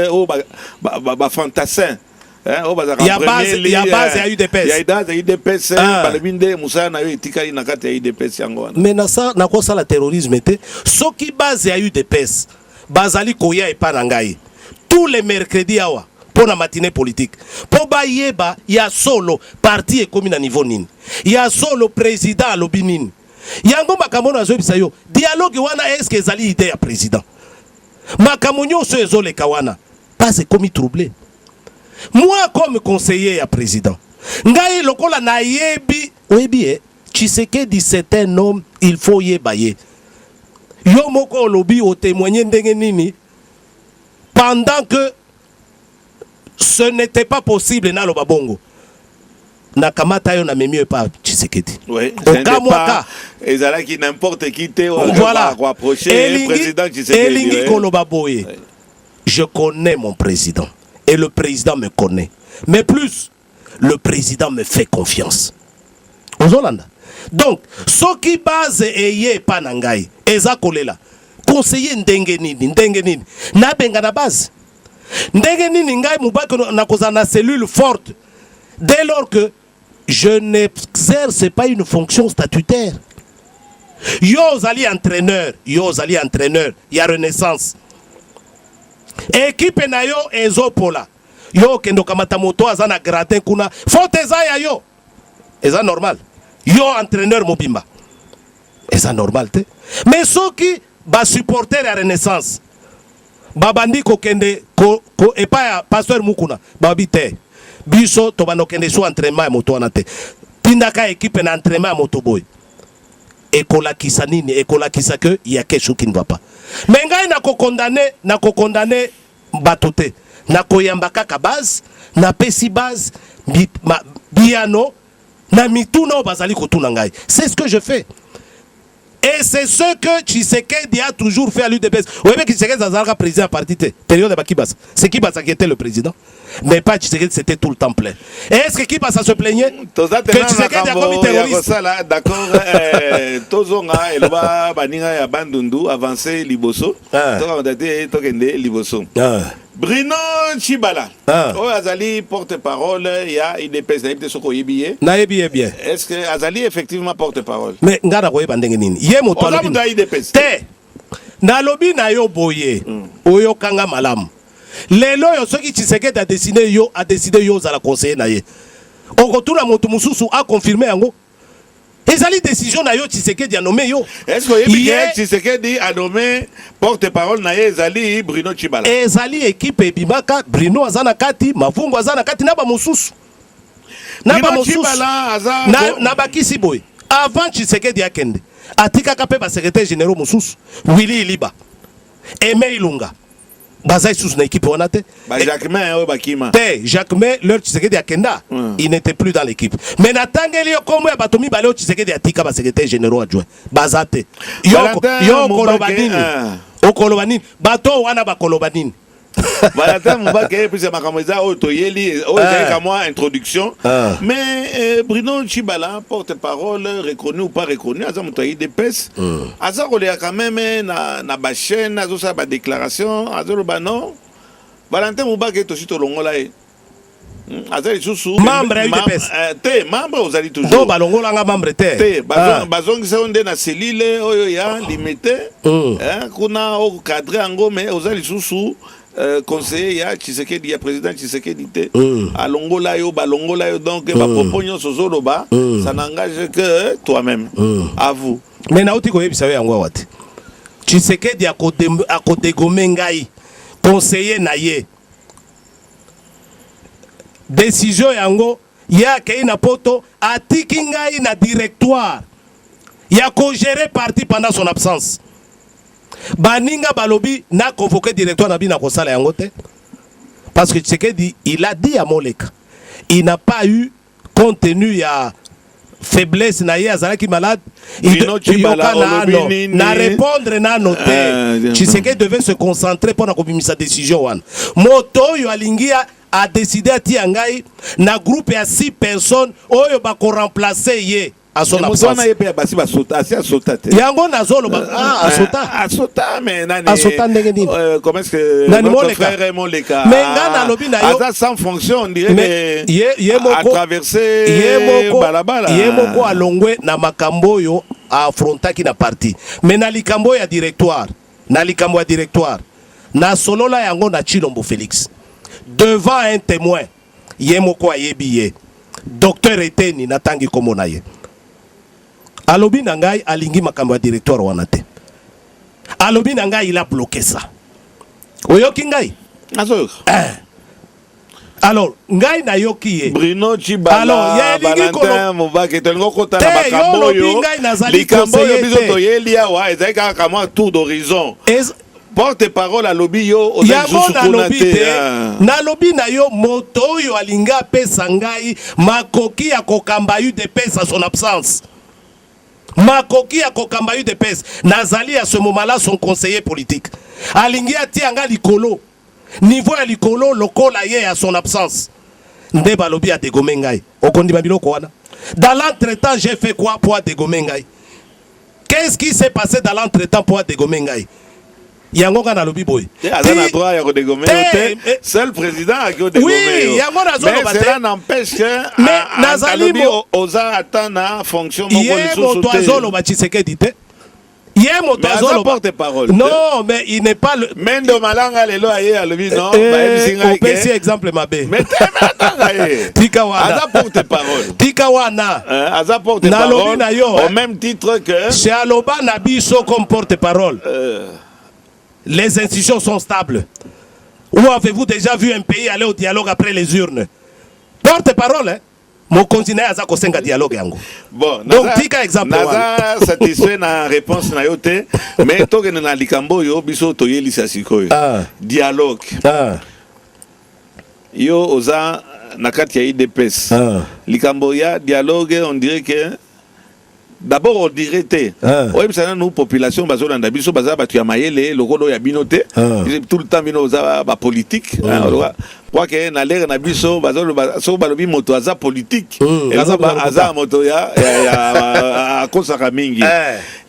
fantassin Il y a base à UDPS. Il y a base à UDPS. Balabinde Moussa na yo etikali na kati ya UDPS yango. Mais na ça na ko sala terrorisme était ce qui base à UDPS. Bazali koya et parangai. Tous les mercredis awa pour la matinée politique. Pour bayeba ya solo parti et commune à niveau nini. Ya solo président à l'obinine. Yango makambo na zo bisayo. Dialogue wana est-ce que zali idée ya président. Makamonyo so ezole kawana. Pas c'est comme troublé. Moi, comme conseiller à président, ngai lokola na yebi, oyebi Tshisekedi c'est un homme, il faut yebaye. Yo moko lobi o témoigner ndenge nini pendant que ce n'était pas possible na lobabongo. Na kamata yo na memi pas Tshisekedi. Oui, pas ezala qui n'importe qui te voilà. Rapprocher président Tshisekedi. Elingi kolobaboye. Je connais mon président. Et le président me connaît. Mais plus, le président me fait confiance. Aux Hollande. Donc, ce qui base eye panangai, eza kolela. Conseiller ndengenini. Na benga na base. Ndengenini ngai mubaki na koza na cellule forte. Dès lors que je n'exerce pas une fonction statutaire. Yo zali entraîneur, il y a Renaissance. Équipe na yo ezopola. Yo kendo kamata moto azana gratin kuna. Faute eza ya yo. Eza normal. Yo entraîneur mobimba. Eza normal te. Mais ceux qui ba supporter la Renaissance. Babandi ko kende ko epa ya pasteur Mukuna. Babite. Biso to bano kende so entraînement ya moto wana te. Tindaka équipe na entraînement ya moto boy. Ekola kisa nini, ekola kisa que il y a quelque chose qui ne va pas. Mais ngai na ko condamner batote. Na ko yamba kaka base, na pesi base, biano, na mituna bazali ko tuna ngai. C'est ce que je fais. Et c'est ce que Tshisekedi a toujours fait à l'UDPS. Vous voyez que Tshisekedi a président à partir de période de Bakibas. C'est Kibasa qui était le président. Mais pas Tshisekedi, c'était tout le temps plein. Et est-ce que Kibasa se plaignait que Tshisekedi a commis terroriste? D'accord. Tozonga, Eloba, Baninga, ya Bandundu, avancé Liboso. Tokende Liboso. Bruno Tshibala. Azali porte-parole, il y a UDPS, Naïbi bien. Est-ce que Azali effectivement porte-parole? Mais ngara koye bandenge nini? Ye moto alobi. Te. Na lobi na yo boye. Oyo kanga malamu. Lelo yo soki Tshisekedi a décidé yo za la conseiller na ye. Okotuna moto mususu a confirmé yango. Ezali décision na yo Tshisekedi a nommé yo. Est-ce que Tshisekedi a nommé porte-parole na ye ezali Bruno Tshibala? Ezali équipe ebimaka Bruno azana kati, Mavungu azana kati na ba mususu. Na ba mususu. Na bakisi boy. Avant Tshisekedi akende. Atika kape ba secrétaire général mususu. Willy Iliba. Aimé Ilunga. Bazai sous na équipe wana te. Jacquemain bakima. Te Jacquemain leur Tshisekedi akenda. Il n'était plus dans l'équipe. Mais natangeli yo komo ya batomi baleo Tshisekedi atika ba secrétaire général adjoint. Bazate. Yo kolobanini. Okolobanini. Bato wana ba kolobanini. Voilà, Moubake, puis c'est ma caméra, Otoyeli, moi introduction. Mais Bruno Tshibala, porte-parole, reconnu ou pas reconnu, Azamoutaï d'EPS, Azarolé a quand même na ba chaîne, Azosa ba déclaration, Azarolé non. Valentin Moubake est aussi au Longola. Azali Soussou. Membre à UDPS. Te, membre aux Ali toujours. Non, Balongola nga membre te. Te, bazong se onde na selile, oyo ya limité. Kuna au cadre ango, mais aux Ali Soussou. Conseiller ya Tshisekedi ya président Tshisekedi te alongola yo balongola yo donc ba proposition sozoloba ça n'engage que toi-même à vous. Mais na uti ko yebisa yo yango wate Tshisekedi akodegome ngai conseiller na ye décision yango ya ke na poto atiki ngai na directoire ya ko gérer parti pendant son absence. Baninga balobi na convoqué directoire nabi na kosala yango te parce que Tshisekedi il a dit à Moleka il n'a pas eu compte tenu ya faiblesse na ye azalaki malade na répondre na noter Tshisekedi devait se concentrer pour na kobimisa décision wana moto yo alingia a décidé ati ngai na groupe ya 6 personnes oyo ba ko remplacer ye à son absence. Yango nazolo asota mais nani asota ndenge nini comment est-ce que notre frère est Moleka mais ngana lobi na yo sans fonction on dirait à traverser balabala yemoko alongwe na makambo yo affrontaki na parti mais na likambo ya directoire na solola yango na Chilombo Félix devant un témoin yemoko ayebi docteur Eteni natangi komona ye alobi na ngai alingi makambo ya directoire wana te alobi na ngai il a bloqué ça oyoki ngai alors ngai na yoki Bruno Chibala Valentin Mubake tolingo kota na makambo yo likambo yo biso toyelia wa ezaka kama tour d'horizon porte-parole à lobby yo na lobby na yo moto yo alinga pesa ngai makoki ya kokamba yu de pesa son absence makoki ya kokamba yu de pesa nazali à ce moment-là son conseiller politique alingi atianga likolo niveau ya likolo lokola ye à son absence nde balobi a dégomé ngai okondima biloko wana dans l'entretemps j'ai fait quoi pour dégommer ngai qu'est-ce qui s'est passé dans l'entretemps pour dégommer ngai yango kana lobi boy azana droit ya ko dégommer seul président a ko dégommer oui yango nazolo mais cela n'empêche que mais nazali oza atana fonction moko lisusu te azolo ba Tshisekedi te moto azolo porte-parole non mais il n'est pas le Mendo Malanga lelo aye alobi non on peut si exemple mabe mais tika wana aza porte-parole tika wana aza porte-parole au même titre que chez Aloba Nabiso comme porte-parole les institutions sont stables. Où avez-vous déjà vu un pays aller au dialogue après les urnes? Porte-parole, hein? Mon continent a un dialogue. Bon, donc, tika exemple. Naza satisfait na réponse na yote, mais to que na likambo yo biso to yeli sasiko. Dialogue. Yo oza na kati ya IDPS. Likambo ya dialogue, on dirait que d'abord on dirait oui ça nous population bazo na biso baza batu ya mayele lokolo ya binote tout le temps bino za ba politique quoi que na l'air na biso bazo so balobi moto aza politique aza moto ya kosaka mingi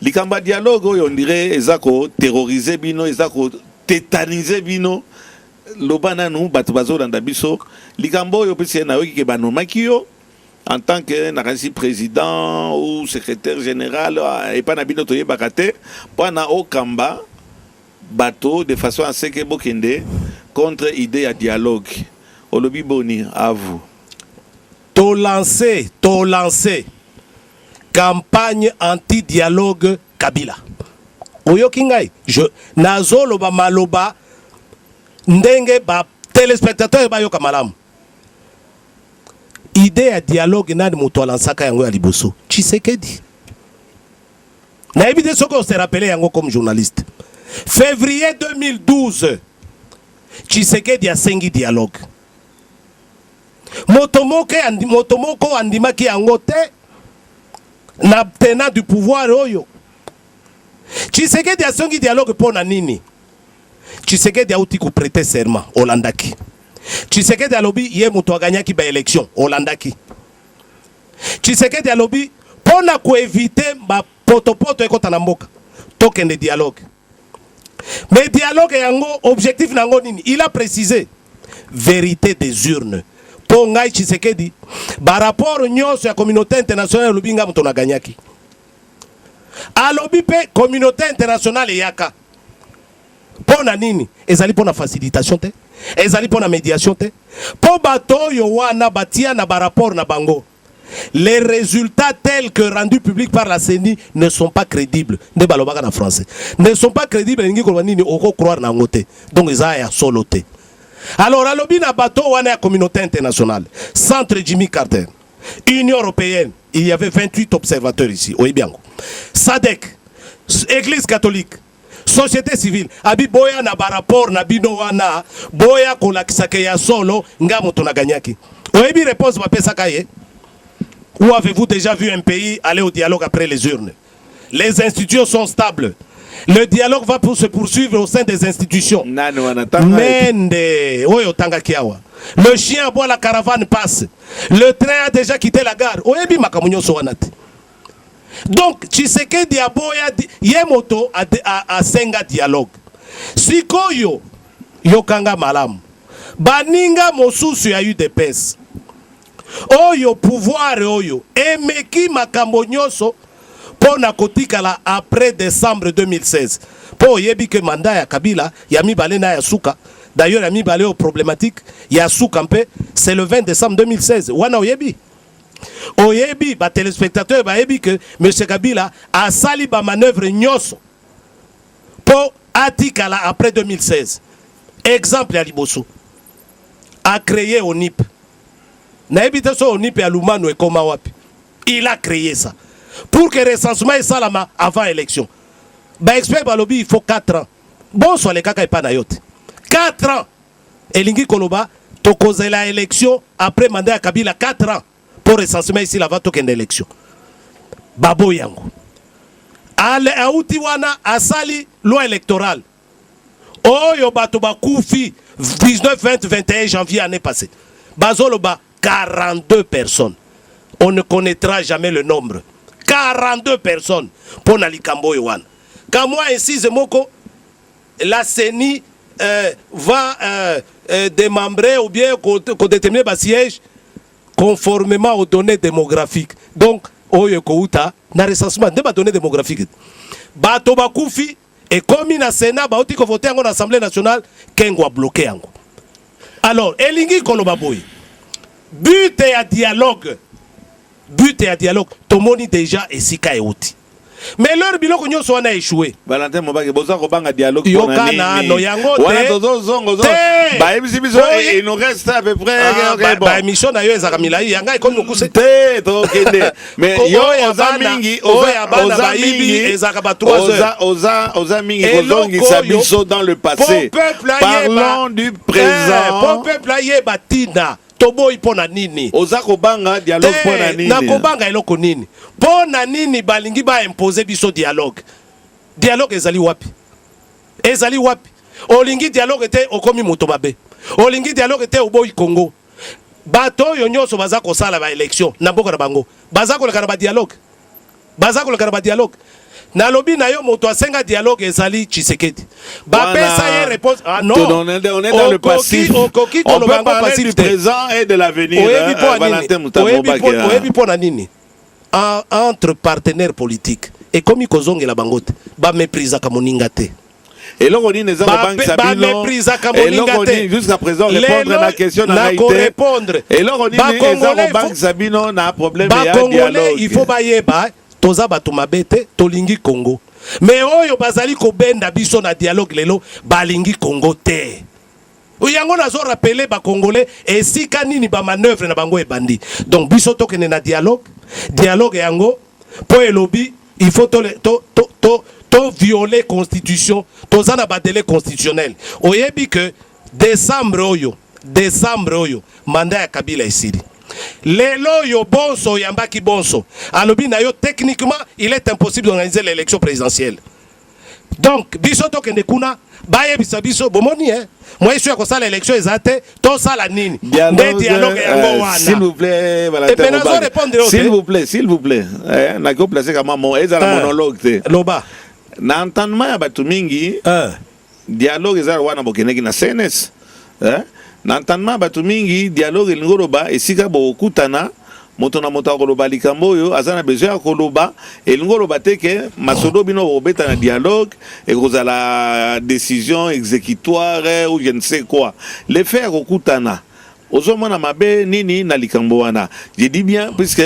likamba dialogue on dirait ezako terroriser bino ezako tétaniser bino lobana nous batu bazo na biso likambo yo pesi na yoki ke banomaki yo en tant que président ou secrétaire général et pas nabino toye bakate pana okamba bateau de façon à ce que bokende contre idée à dialogue olobi boni à vous to lancer campagne anti-dialogue Kabila oyoki ngai je nazolo ba maloba ndenge ba téléspectateur ba yoka malamu idée ya dialogue nani moto alansaka yango ya liboso Tshisekedi na évité ce qu'on se rappelé yango comme journaliste février 2012 Tshisekedi a sengi dialogue motomoko andimaki yango te na tenant du pouvoir oyo Tshisekedi a sengi dialogue pona nini Tshisekedi a uti ko prêter serment olandaki Tshisekedi alobi ye moto aganyaki ba élection olandaki Tshisekedi alobi pona ko éviter ba potopoto ekota na mboka tokende dialogue mais dialogue yango objectif nango nini il a précisé vérité des urnes po ngai Tshisekedi ba rapport nyonso ya communauté internationale alobi nga moto naganyaki alobi pe communauté internationale yaka pona nini ezali pona facilitation te ezali pona médiation te po bato yo wana batia na ba rapport na bango les résultats tels que rendus publics par la CENI ne sont pas crédibles ne balobaka na français ne sont pas crédibles ngi ko nini oko croire na ngote donc eza ya solo te alors alobi na bato wana ya communauté internationale centre Jimmy Carter Union européenne il y avait 28 observateurs ici oyebiango SADC Église catholique société civile abi boya na ba rapport na bino wana boya kolakisaka ya solo nga moto na ganyaki oyebi réponse bapesa kaye où avez-vous déjà vu un pays aller au dialogue après les urnes? Les institutions sont stables. Le dialogue va se poursuivre au sein des institutions. Mende, oyo tanga kiawa. Le chien aboie, la caravane passe. Le train a déjà quitté la gare. Oyebi makamunyo soanati. Donc Tshisekedi aboya ye moto a senga dialogue. Sikoyo yokanga malamu. Baninga mosusu ya UDPS. Oyo pouvoir oyo emeki makambo nyonso pona kotikala après décembre 2016. Po yebi que mandat ya Kabila ya mibale na ya suka. D'ailleurs ya mibale au problématique ya suka mpe c'est le 20 décembre 2016. Wana oyebi. Oyebi ba téléspectateurs ba yebi que monsieur Kabila a sali ba manœuvre nyonso po atikala après 2016. Exemple ya liboso a créé ONIP. Naebite so ONIP ya Lumano et koma wapi. Il a créé ça pour que recensement et salama avant élection. Ba expert balobi il faut 4 ans. Bon soit les kaka epa na yote. 4 ans. Elingi koloba to cause la élection après mandat ya Kabila 4 ans pour recensement ici la va token d'élection. Babo yango. Ale auti wana asali loi électorale. Oyo bato bakufi 19, 20, 21 janvier année passée. Bazoloba 42 personnes. On ne connaîtra jamais le nombre. 42 personnes pour Nalikambo Yohan. Quand moi ainsi Zemoko, la CENI va démembrer ou bien qu'on détermine le siège conformément aux données démographiques. Donc, Oyo Kouta, na recensement de données démographiques. Bato Bakoufi, et comme il y a Sénat, il faut voter en Assemblée nationale, Kengo a bloqué. Alors, Elingi Kolobaboy, but et à dialogue. But et à dialogue. Tout le monde déjà est si caïoti. Mais leur bilan qu'on y soit a échoué. Valentin Mobak, boza ko banga dialogue. Yokana no yango te. Wana tozo zongo zo. Ba ebiso il nous reste à peu près. Ba émission na yo ezaka milai yanga ikono nokuse. Te to kende. Mais yo oza mingi, oza mingi ezaka ba 3 heures. Oza mingi kozongi sa biso dans le passé. Parlons du présent. Pour peuple aye batina. Toboy pona nini. Ozako banga dialogue pona nini. Na kobanga eloko nini. Pona nini balingi ba imposer biso dialogue. Dialogue ezali wapi. Ezali wapi. Olingi dialogue te okomi moto babe. Olingi dialogue te oboy Congo. Bato yo nyonso baza ko sala ba élection na mboka na bango. Baza ko lekana ba dialogue. Baza ko lekana ba dialogue. Na lobi na yo moto asenga dialogue ezali Tshisekedi. Ba pesa ye réponse. Ah non. On est dans le passif. On peut parler du présent et de l'avenir. Valentin Moutabobake. Oyebi pona nini. Entre partenaires politiques. Et comme ikozonge la bangote. Ba méprisa kamoninga te. Et là, on dit les banques Sabino. Et là, on dit jusqu'à présent répondre à la question de répondre. Et là, on dit les banques Sabino n'a problème. Il faut bailler ba. Toza bato mabete tolingi Congo. Mais oyo bazali ko benda biso na dialogue lelo balingi Congo te. Oyango nazo rappeler ba Congolais et si kanini ba manœuvre na bango ebandi. Donc biso tokene na dialogue yango po elobi il faut to violer constitution, toza na ba délai constitutionnel. Oyebi que décembre oyo mandat ya Kabila esili. Lelo yo bonso yambaki bonso. Alobi na yo techniquement il est impossible d'organiser l'élection présidentielle. Donc biso to kende kuna baye biso bomoni moi je suis à ça l'élection exacte to sala nini dialogue yango wana. S'il vous plaît s'il vous plaît na ko placer kama mo ezala monologue te loba na entendement ya batu mingi dialogue ezala wana bokeneki na CNS n'entendement batu mingi dialogue ngoroba esika bokutana moto na moto akoloba likambo oyo azana besoin akoloba elingoloba teke masodo bino obeta na dialogue et kozala décision exécutoire ou je ne sais quoi le faire kokutana ozomona mabe nini na likambo wana je dis bien puisque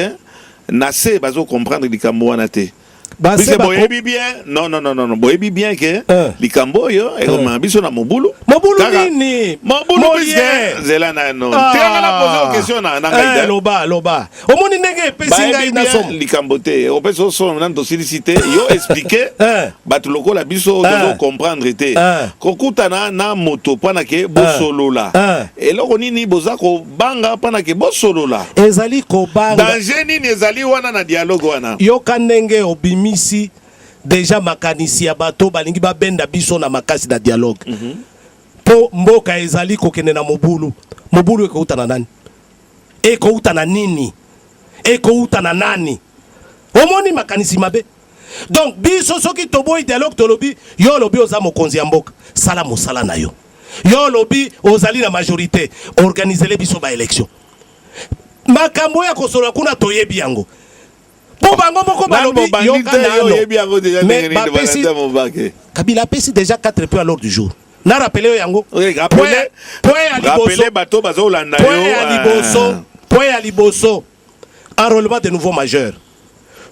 na se bazo comprendre likambo wana te. Parce que bien non boyebi bien que likambo yo et comme biso na mobulu nini puisque zela na no tanga na poser question na ngaida loba omoni ndenge pesinga ina som likambo te o peso so na to solliciter yo expliquer batu lokola biso dozo comprendre te kokuta na moto pana ke bo solola et loko nini boza ko banga pana ke bo solola ezali ko banga danger nini ezali wana na dialogue wana yo kanenge obimi misi déjà makanisi ya bato balingi ba benda biso na makasi na dialogue po mboka ezali kokene na mobulu ekouta na nani ekouta na nini ekouta na nani omoni makanisi mabe. Donc biso soki toboyi dialogue tolobi yo lobi oza mokonzi ya mboka sala mosala na yo. Yo lobi ozali na majorité organiser les biso ba élection. Makambo ya kosolo kuna toyebi yango. Po bango moko balobi yo kana mais Kabila pesi déjà 4 points à l'ordre du jour. Na rappelé yango. Point à liboso. Enrôlement de nouveaux majeurs.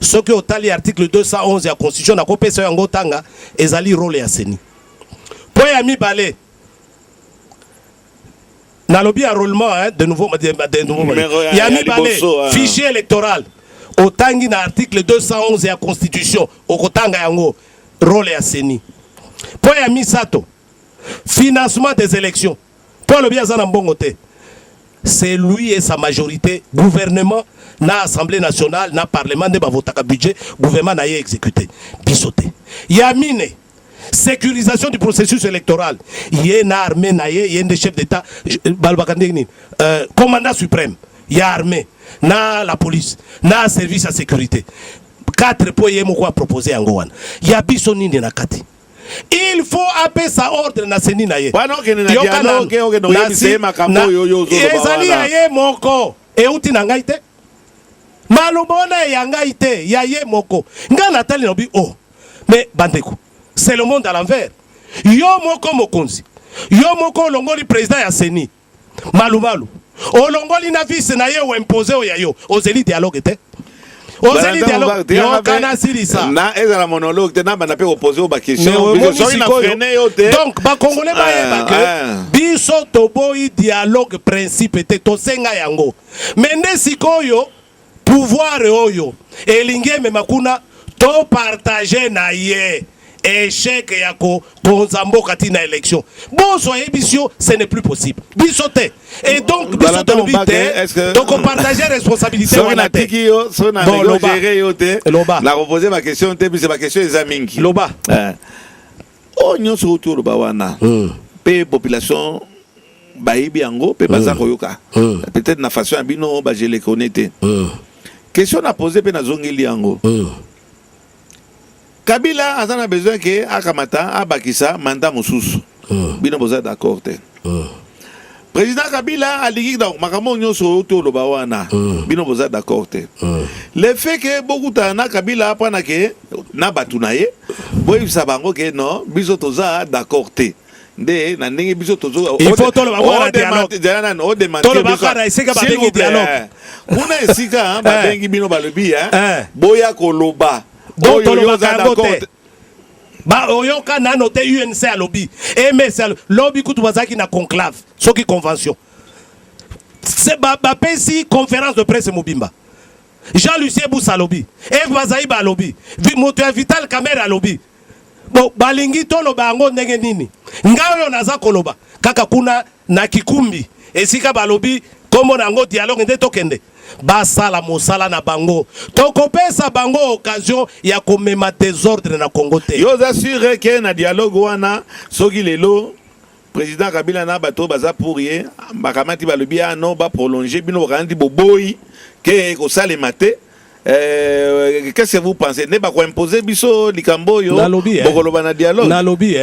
Ce que au tali article 211 de la Constitution na kopesa yango tanga ezali rôle ya Seni. Point à mibale. Na lobby enrôlement de nouveaux majeurs. Ya mibale fichier électoral. Au tangi na article 211 de la Constitution au kotanga yango rôle ya Seni. Point à misato. Financement des élections. Pour le bien Zanambongote. C'est lui et sa majorité, gouvernement, na Assemblée nationale, na Parlement, ne bavotaka budget, gouvernement n'a exécuté. Bisoté. Yamine, sécurisation du processus électoral. Yé na armée na yé des chefs d'État, commandant suprême, y'a armée, na la police, na service à sécurité. 4 points yé moko proposer en Gowan. Y'a bisoni na kati. Il faut appeler sa ordre na Seni na ye. Ezali ya ye moko. Euti na ngai te. Malobona ya ngai te. Ya ye moko. Nga natali nobi oh. Mais bandeko. C'est le monde à l'envers. Yo moko mokonzi. Yo moko longoli président ya Seni. Malumalu. O longoli na vice na ye ou imposer o ya yo. Ozeli dialogue te. Ozeli dialogue. Yo kana sirisa. Na ezala monologue te na bana pe opposer au ba question. Donc ba congolais ba yeba que biso toboyi dialogue principe te to senga yango. Mende sikoyo pouvoir oyo elinge me makuna to partager na ye. Échec yako konzambo katina élection. Bon soyez bisio, ce n'est plus possible. Bisoté. Et donc bisoté le bité. Donc on partage responsabilité on a tiki yo, so na gérer yo te. La reposer ma question te, c'est ma question les amis. Loba. Oh nyo so autour ba wana. Pe population bayibi yango pe baza koyoka. Peut-être na façon abino ba je les connais te. Question na poser pe na zongeli yango. Kabila a besoin que Akamata Abakisa mandat Moussous. Bino boza d'accord. Président Kabila a dit donc Makamon Nyoso autour de Bawana. Bino boza d'accord. Le fait que beaucoup de Kabila apprend que na batunaye, boy sabango que non, bisotoza d'accord. Il faut tout le avoir dialogue. Tout le bakara essayer ka babengi dialogue. Kuna esika babengi bino balobi boya koloba. Donc ba oyoka na noté UNC à lobby MSL lobby kutu bazaki na conclave soki convention c'est ba pesi conférence de presse mobimba Jean-Lucien Boussa lobby Eve Bazaï ba lobby moto Vital Kamera lobby bon balingi to loba ngo ndenge nini ngayo naza koloba kaka kuna na kikumbi esika ba lobby komo na ngo dialogue nde tokende basala mosala na bango tokopesa bango occasion ya komema désordre na Congo te yo assure que na dialogue wana soki lelo président Kabila na bato baza pour ye bakamati balobi non ba prolonger bino kandi boboyi ke ko sale maté qu'est-ce que vous pensez ne ba ko imposer biso likambo yo bokoloba na dialogue na lobby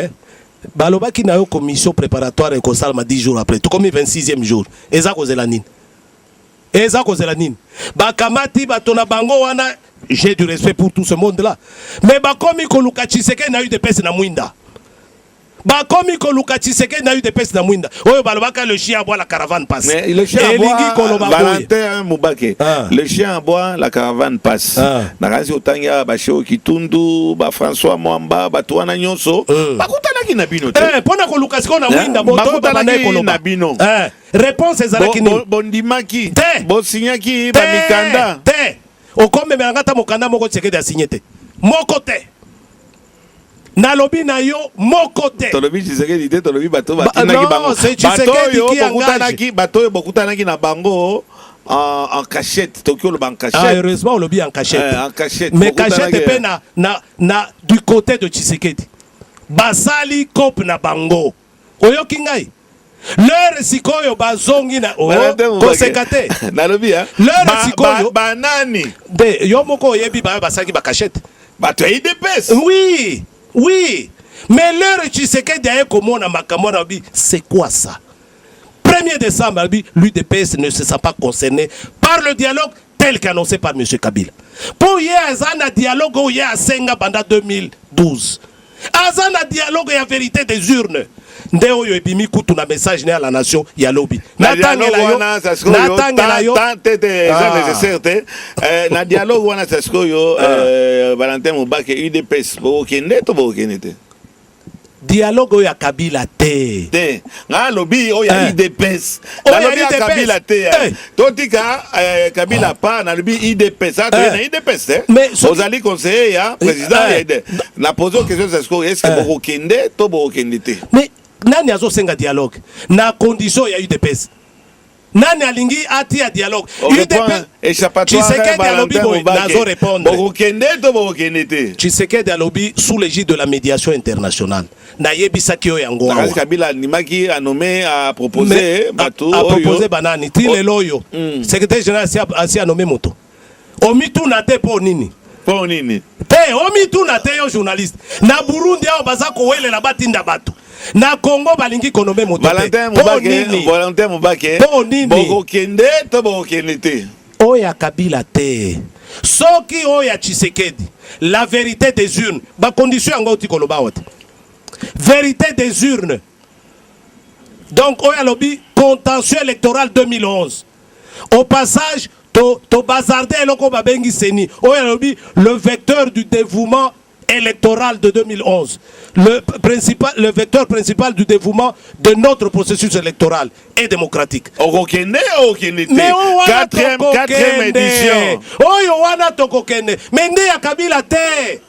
baloba ki na yo commission préparatoire et ko salma 10 jours après tout comme 26e jour eza ko zelanine Eza kozela nini bakamati batona bango wana j'ai du respect pour tout ce monde là mais bakomi koluka Tshisekedi na eu de pesi na mwinda bakomi koluka Tshisekedi na eu de pesi na mwinda oyo balobaka le chien aboie la caravane passe mais le chien aboie Valentin Moubake le chien aboie la caravane passe na kasi otanga ba Cheo Kitundu ba François Mwamba ba tuana nyonso bakutanaki na bino te pona koluka siko na mwinda boto ba na bino réponse ezalaki nini bondimaki bosignaki ba mikanda te okome melangata mokanda moko Tshisekedi a signé te moko te na lobi na yo moko te tolobi Tshisekedi te tolobi bato batinaki bango bato bokutanaki na bango en cachette tokyo le en cachette heureusement on lobby en cachette mais cachette pe na du côté de Tshisekedi basali cop na bango oyoki ngai Leur sikoyo bazongi na konsekate. Nalobi hein. Leur sikoyo banani. De yo moko yebi ba basaki ba cachette. Ba tu IDPS. Oui, oui. Mais leur Tshisekedi a komona makambo na bi, c'est quoi ça? 1er décembre, l'UDPS ne se sent pas concerné par le dialogue tel qu'annoncé par M. Kabila. Pour y avoir un dialogue où il y a Senga pendant 2012. Un dialogue et la vérité des urnes. Ndeo yo ebimi kutu na message à la nation ya lobby. Natangela yo na dialogue wana sasko yo Valentin Mubake UDPS bo kende to bo kende. Dialogue ya Kabila te. Te. Nga lobby o ya IDPS. Na lobby ya Kabila te. Totika Kabila pa na lobby IDPS. Ça na IDPS te. Aux alliés conseillers ya président na pose question sasko est-ce que bo kende to bo kende te. Mais nani azo senga dialogue na condition ya UDPS. Nani alingi ati ya dialogue. UDPS échappatoire nazo répondre. Bokende to bokende te. Tshisekedi alobi sous l'égide de la médiation internationale. Na yebisaki yo yango. Parce Kabila nimaki a nommé à proposer bateau. A proposer banani ti lelo yo. Secrétaire général si a nommé moto. Omitu na te po nini? Po nini? Te omitu na te yo journaliste. Na Burundi ao bazako wele na batinda bato. Na Congo balingi konome moto. Valentin Mubake. Boko kende to boko kende te. Oya Kabila te. Soki oya Tshisekedi. La vérité des urnes. Ba condition yango ti koloba wote. Vérité des urnes. Donc oya lobi contentieux électoral 2011. Au passage to bazarde eloko babengi seni. Oya lobi le vecteur du dévouement électoral de 2011, le vecteur principal du dévouement de notre processus électoral et démocratique. Mais quatrième édition. Mais nde ya Kabila te.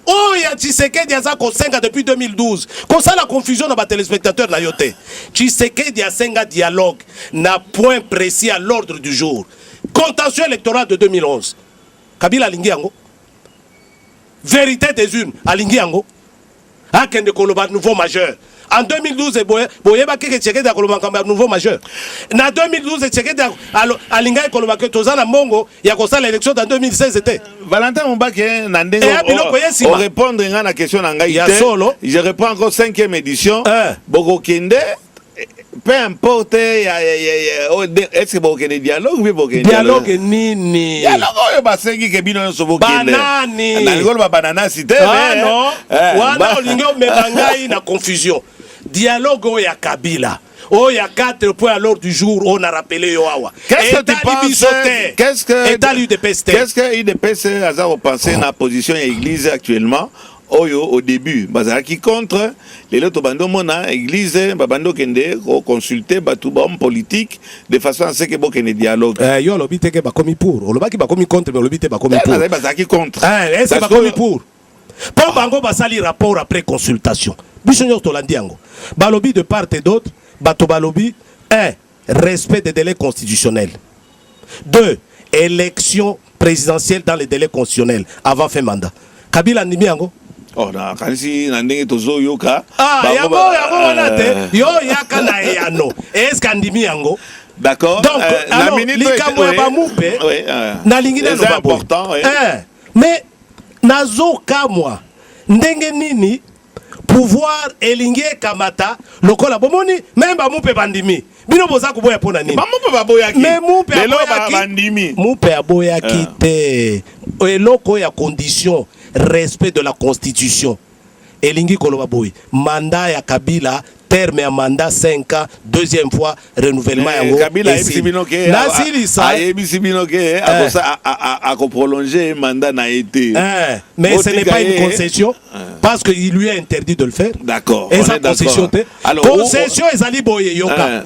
Oh, ya Tshisekedi a senga depuis 2012. Comme ça la confusion dans les téléspectateurs na yote. Tshisekedi a senga dialogue n'a point précis à l'ordre du jour. Contentieux électoral de 2011. Kabila lingi yango. Vérité des urnes, alingi yango. Akende koloba nouveau majeur. En 2012, boye ba keke Tshisekedi koloba kamba nouveau majeur. Na 2012, Tshisekedi alinga koloba que tozana mongo ya kosala l'élection dans 2016 était. Valentin Mubake na ndenge on répondre à la question na ngai te. Je réponds encore 5e édition. Boko kende peu importe, est-ce que vous avez un dialogue ou vous avez un dialogue nini? Dialogue, c'est que vous avez banani. Ah non. Wana olingo mebangai na confusion. Dialogue o ya Kabila. Oh, il y a 4 points à l'ordre du jour, on a rappelé Yoawa. Qu'est-ce que tu penses? Qu'est-ce que l'UDPS a pensé dans la position de l'église actuellement? Au début, bazaki contre les autres bando mona église babando kende consulter batu homme politique de façon à ce que bo kende dialogue. Yo lobite ke ba komi pour, o lobaki ba komi contre mais lobite ba komi pour. Bazaki contre. Est-ce ba komi pour? Pour bango basali rapport après consultation. Bisonyo to landiango. Ba lobi de part et d'autre, bato ba lobi 1. Respect des délais constitutionnels. 2. Élection présidentielle dans les délais constitutionnels avant fin mandat. Kabila Nimiango. Oh, na kanisi na ndenge tozo yoka. Yango wana te. Yo yaka na yano. Est-ce qu'andimi yango? D'accord. Donc, alors, likambo ya bamupe. Na lingine no babo. Important, mais nazo kamwa. Ndenge nini pouvoir elingie kamata lokola bomoni même bamupe bandimi. Bino boza kuboya pona nini? Bamupe baboyaki. Mais mupe bandimi. Mupe aboyaki te. Eloko ya condition respect de la constitution. Elingi koloba boy. Mandat ya Kabila, terme ya mandat 5 ans, deuxième fois renouvellement yango. Kabila ebisibinoke. Nasilisa. Ebisibinoke a prolonger mandat na été. Mais ce n'est pas une concession parce qu'il lui est interdit de le faire. D'accord. Et sa concession te. Concession ezali boy yoka.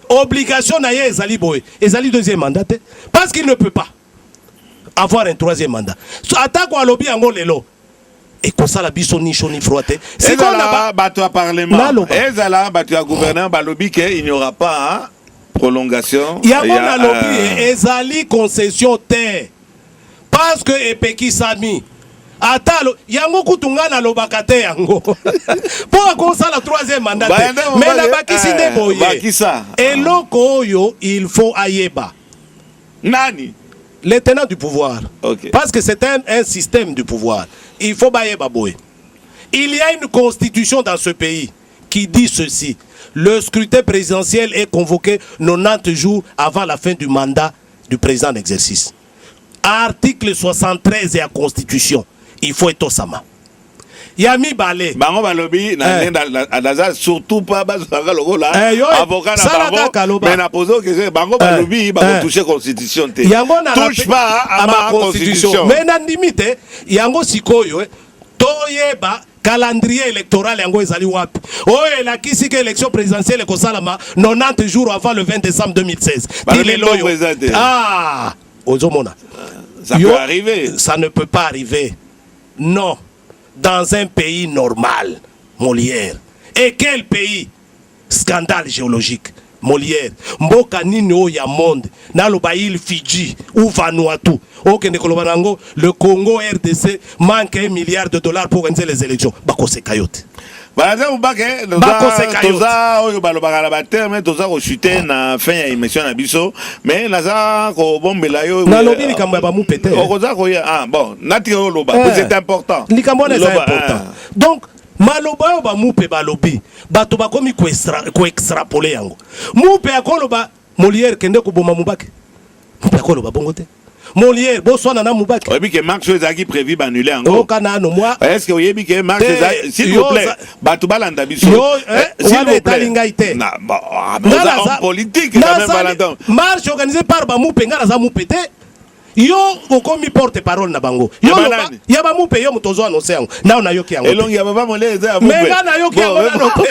Obligation na ye ezali boy. Ezali deuxième mandat te parce qu'il ne peut pas avoir un troisième mandat. Attaque à lobby en lelo. Et comme ça la biso ni chaud ni froid. C'est qu'on a battu à parlement. Et là battu à gouvernement lobby qu'il n'y aura pas prolongation. Il y a un lobby ezali concession terre. Parce que Epeki Sami atalo yango kutungana lobakate yango pour qu'on ça la troisième mandat mais la bakisi de boye bakisa eloko oyo il faut ayeba nani les tenants du pouvoir. Okay. Parce que c'est un système du pouvoir. Il faut bayeba boye. Il y a une constitution dans ce pays qui dit ceci. Le scrutin présidentiel est convoqué 90 jours avant la fin du mandat du président en exercice. Article 73 de la Constitution. Il faut être au Sama. Yami Balé. Bango balobi na surtout pas bazanga lokola avocat na bango mais na pozo que bango balobi ba toucher constitution te. Touche pas à ma constitution. Mais na limite yango sikoyo toyeba calendrier électoral yango ezali wapi. Oh la kisi que élection présidentielle ko salama 90 jours avant le 20 décembre 2016. Ah, ozomona. Ça peut arriver. Ça ne peut pas arriver. Non. Dans un pays normal, Molière. Et quel pays? Scandale géologique, Molière. Mboka nini o ya monde, na l'île Fidji ou Vanuatu. Le Congo RDC manque $1 milliard pour organiser les élections. Bako se kayote. Balaza mbake toza oyo balobaka na baterme toza kochute na fin ya émission na biso mais naza ko bombela yo na lobi likambo ya bamu pete okoza ko ya bon nati yo loba c'est important likambo na c'est important donc maloba yo bamu pe balobi bato bakomi ko extrapoler yango mu pe akoloba Molière kende ko boma mubake mu pe akoloba bongo te Molière, Boswana na Moubaki. Oyebi que Marc Chouezaki prévu annuler encore. Oh kanano moi. Est-ce que oyebi que Marc Chouezaki s'il vous plaît, Batubalanda biso. S'il vous plaît. Na bon, en politique quand même Valentin. Marche organisée par Bamoupe ngara za Moupete. Yo okomi porte-parole na bango. Yo ya ba Moupe yo mutozo annoncer yango. Na ona yoki yango. Elongi ya baba moleze ya Moupe. Mais na yoki yango na note.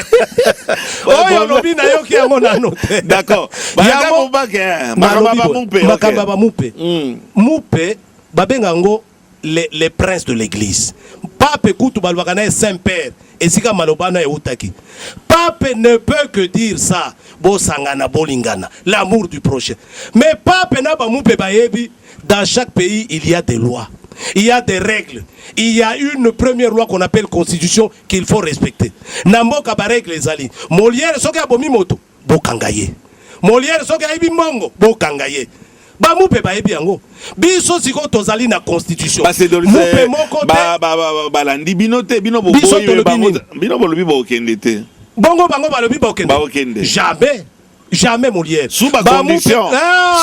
Oyo lobi na yoki yango na note. D'accord. Ya Moubaki makamba Moupe. Makamba Moupe. Moupe babenga ngo les princes de l'église. Pape kutu balwakana Saint-Père. Esika malobana eutaki. Pape ne peut que dire ça. Bosangana bolingana, l'amour du prochain. Mais Pape na ba Moupe bayebi. Dans chaque pays, il y a des lois, il y a des règles. Il y a une première loi qu'on appelle constitution qu'il faut respecter. Namboka ba règle les ali. Molière soki abomi moto, bokangaye. Molière soki aibi mongo, bokangaye. Ba Moupe ba ebi yango. Biso siko tozali na constitution. Moupe moko te. Ba landi binote bino bo bino bolobi bo kendete. Bongo bango balobi bo kendete. Jamais. Jamais Molière. Sous ma condition.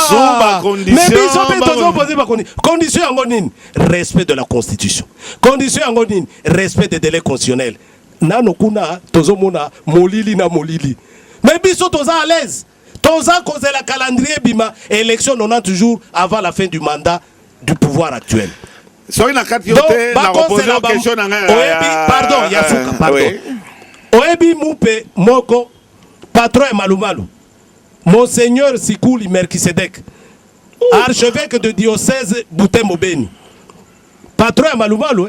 Sous ma condition. Mais biso pe tozo poser ma condition. Condition yango nini? Respect de la constitution. Condition yango nini? Respect des délais constitutionnels. Nano kuna tozo mona molili na molili. Mais biso toza à l'aise. Toza cause la calendrier bima élection 90 jours avant la fin du mandat du pouvoir actuel. Soy na kati yote na reposer la question na pardon, Yasuka, pardon. Oebi Moupe moko patron Malumalu. Monseigneur Sikouli Melchisedek, archevêque de diocèse Boutembo-Beni. Patron Malumalu,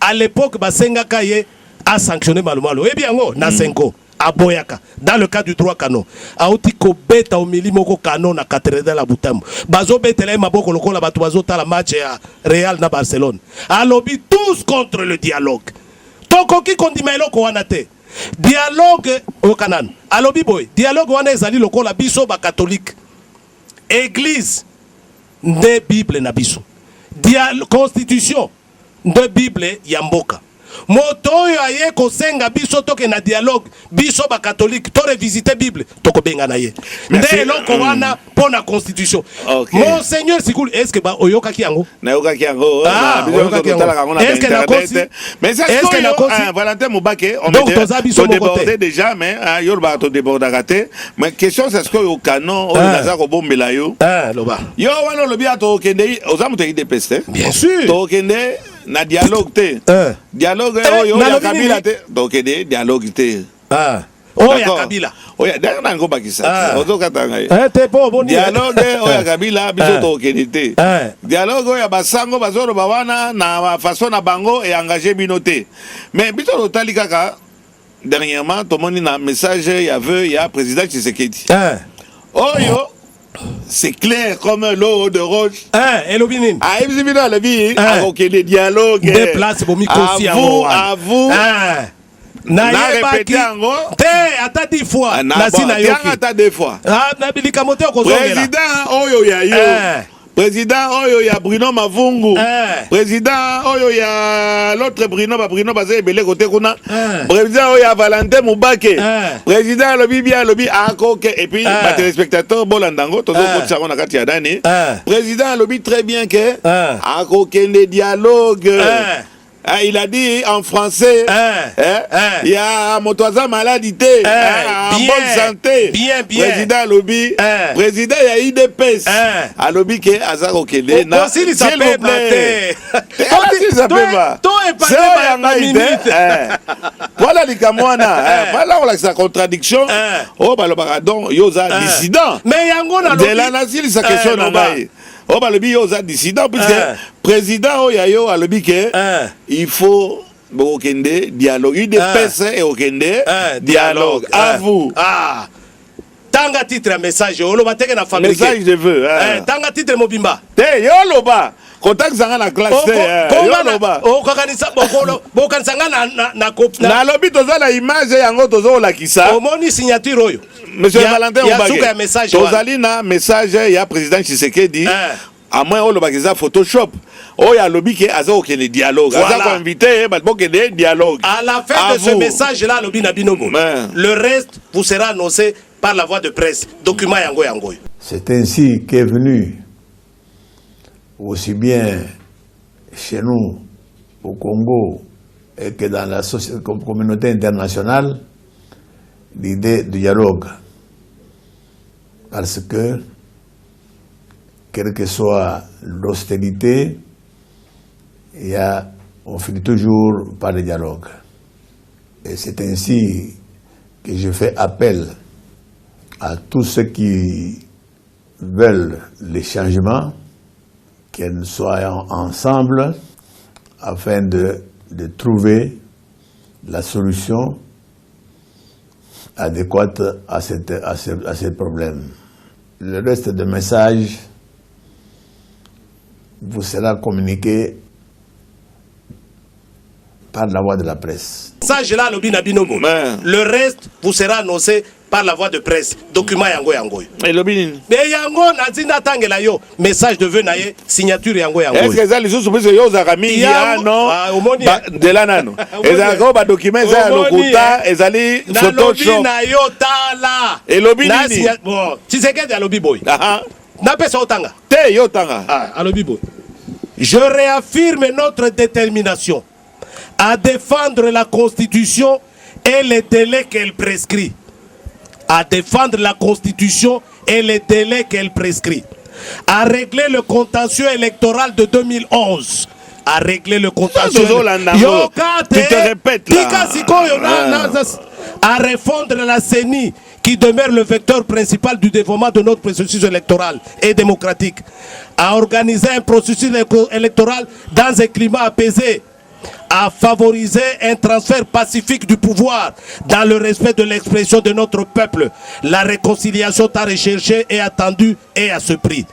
à l'époque, Basenga Kaye a sanctionné Malumalu. Eh bien, Nasenko, à Boyaka, dans le cas du droit canon. Aotiko beta au milimoko canon na cathédrale la Boutembo. Bazo betele maboko lokola batu bazo ta la match à Real na Barcelone. A lobby tous contre le dialogue. Toko ki kondimelo ko wanate. Dialogue au Canaan. Alobi boy, dialogue wana ezali lokola biso ba catholique. Église de Bible na biso. Constitution de Bible yamboka. Moto yo aye ko senga biso toke na dialogue biso ba catholique to revisiter Bible toko benga na ye. Nde loko wana pona constitution. Monseigneur Sikouli est-ce que ba oyoka ki yango? Na yoka ki yango. Est-ce que na constitution? Mais est-ce que na Valentin Moubake on me débordé déjà mais yo ba to déborder raté. Mais question c'est ce que au canon on naza ko bombela yo. Loba. Yo wana lobi ato kende ozamu te idepeste. Bien sûr. To kende na dialogue te. Dialogue oyo ya Kabila te. Donc dialogue te. Oh ya Kabila. Oya danga ngo bakisa. Ozo katanga. Te po boni. Dialogue oya Kabila biso to kenite. Dialogue oya basango bazoro bawana na façon na bango et engager binote. Mais biso totali kaka dernièrement tout monde na message il y a président Tshisekedi. Oyo c'est clair comme l'eau de roche. Et l'obinin. Ah, et vous avez vu, avec des dialogues. Des places pour m'y à vous. Na répété encore. Ata 10 fois. Na si na yoki. Ata 2 fois. Ah, na bilika mote ko zongela. Président Oyo ya yo. Président Oyo ya Bruno Mavungu. Président Oyo ya l'autre Bruno basé belé côté kuna. Président Oyo ya Valentin Mubake. Président lobi bien lobi akoke et puis les téléspectateurs bolandango todo ko tsako na kati ya dani. Président lobi très bien que akoke les dialogues. Il a dit en français, il y a Motoaza maladité, en bonne santé. Bien. Président Lobby, président il y a IDPS. À Lobby qui est Azar Okende. S'il vous plaît. Voilà les Kamwana. Voilà la contradiction. Oh, bah le baradon, yoza dissident. Mais Yangon de la nation, sa question n'a pas. Oh, bah le bi yoza dissident, puisque président Oyayo a le bi que il faut Okende dialogue. IDPS et Okende dialogue. À vous. Tanga titre message, on va te na fabriquer. Message de vœux. Tanga titre mobimba. Yoloba. Contact zanga na classe. Yoloba. O kakanisa bo kansanga na kopna. Na lobi toza la image yango tozo la kisa. Omoni signature oyo. Monsieur Valentin Mubake. Tozali na message ya président Tshisekedi. À moins on le Photoshop. Oh, il y a lobby qui a le dialogue. Voilà. Invité, dialogue. À la fin de ce message-là, le reste vous sera annoncé par la voie de presse. Document yango yango. C'est ainsi qu'est venu, aussi bien chez nous, au Congo, et que dans la communauté internationale, l'idée du dialogue. Parce que, quelle que soit l'hostilité, on finit toujours par le dialogue. Et c'est ainsi que je fais appel à tous ceux qui veulent les changements, que nous soyons ensemble afin de trouver la solution adéquate à ce problème. Le reste des messages vous sera communiqué par la voie de la presse. Le reste vous sera annoncé par la voie de presse. Document yango yango. Mais yango nazina tangela yo message de vœux naye signature yango yango. Est-ce que ça les sous parce yo zakami non de la nano. Ezako ba document za lokuta ezali Photoshop. Na yo tala. Et lobini. Bon, Tshisekedi ya lobi boy. Na pesa otanga. Te yo tanga. À lobi boy. Je réaffirme notre détermination à défendre la Constitution et les délais qu'elle prescrit. À défendre la Constitution et les délais qu'elle prescrit. À régler le contentieux électoral de 2011. À régler le contentieux. Tu te répètes là. À refondre la CENI qui demeure le vecteur principal du développement de notre processus électoral et démocratique. À organiser un processus électoral dans un climat apaisé. À favoriser un transfert pacifique du pouvoir dans le respect de l'expression de notre peuple. La réconciliation tant recherchée et attendue et à ce prix.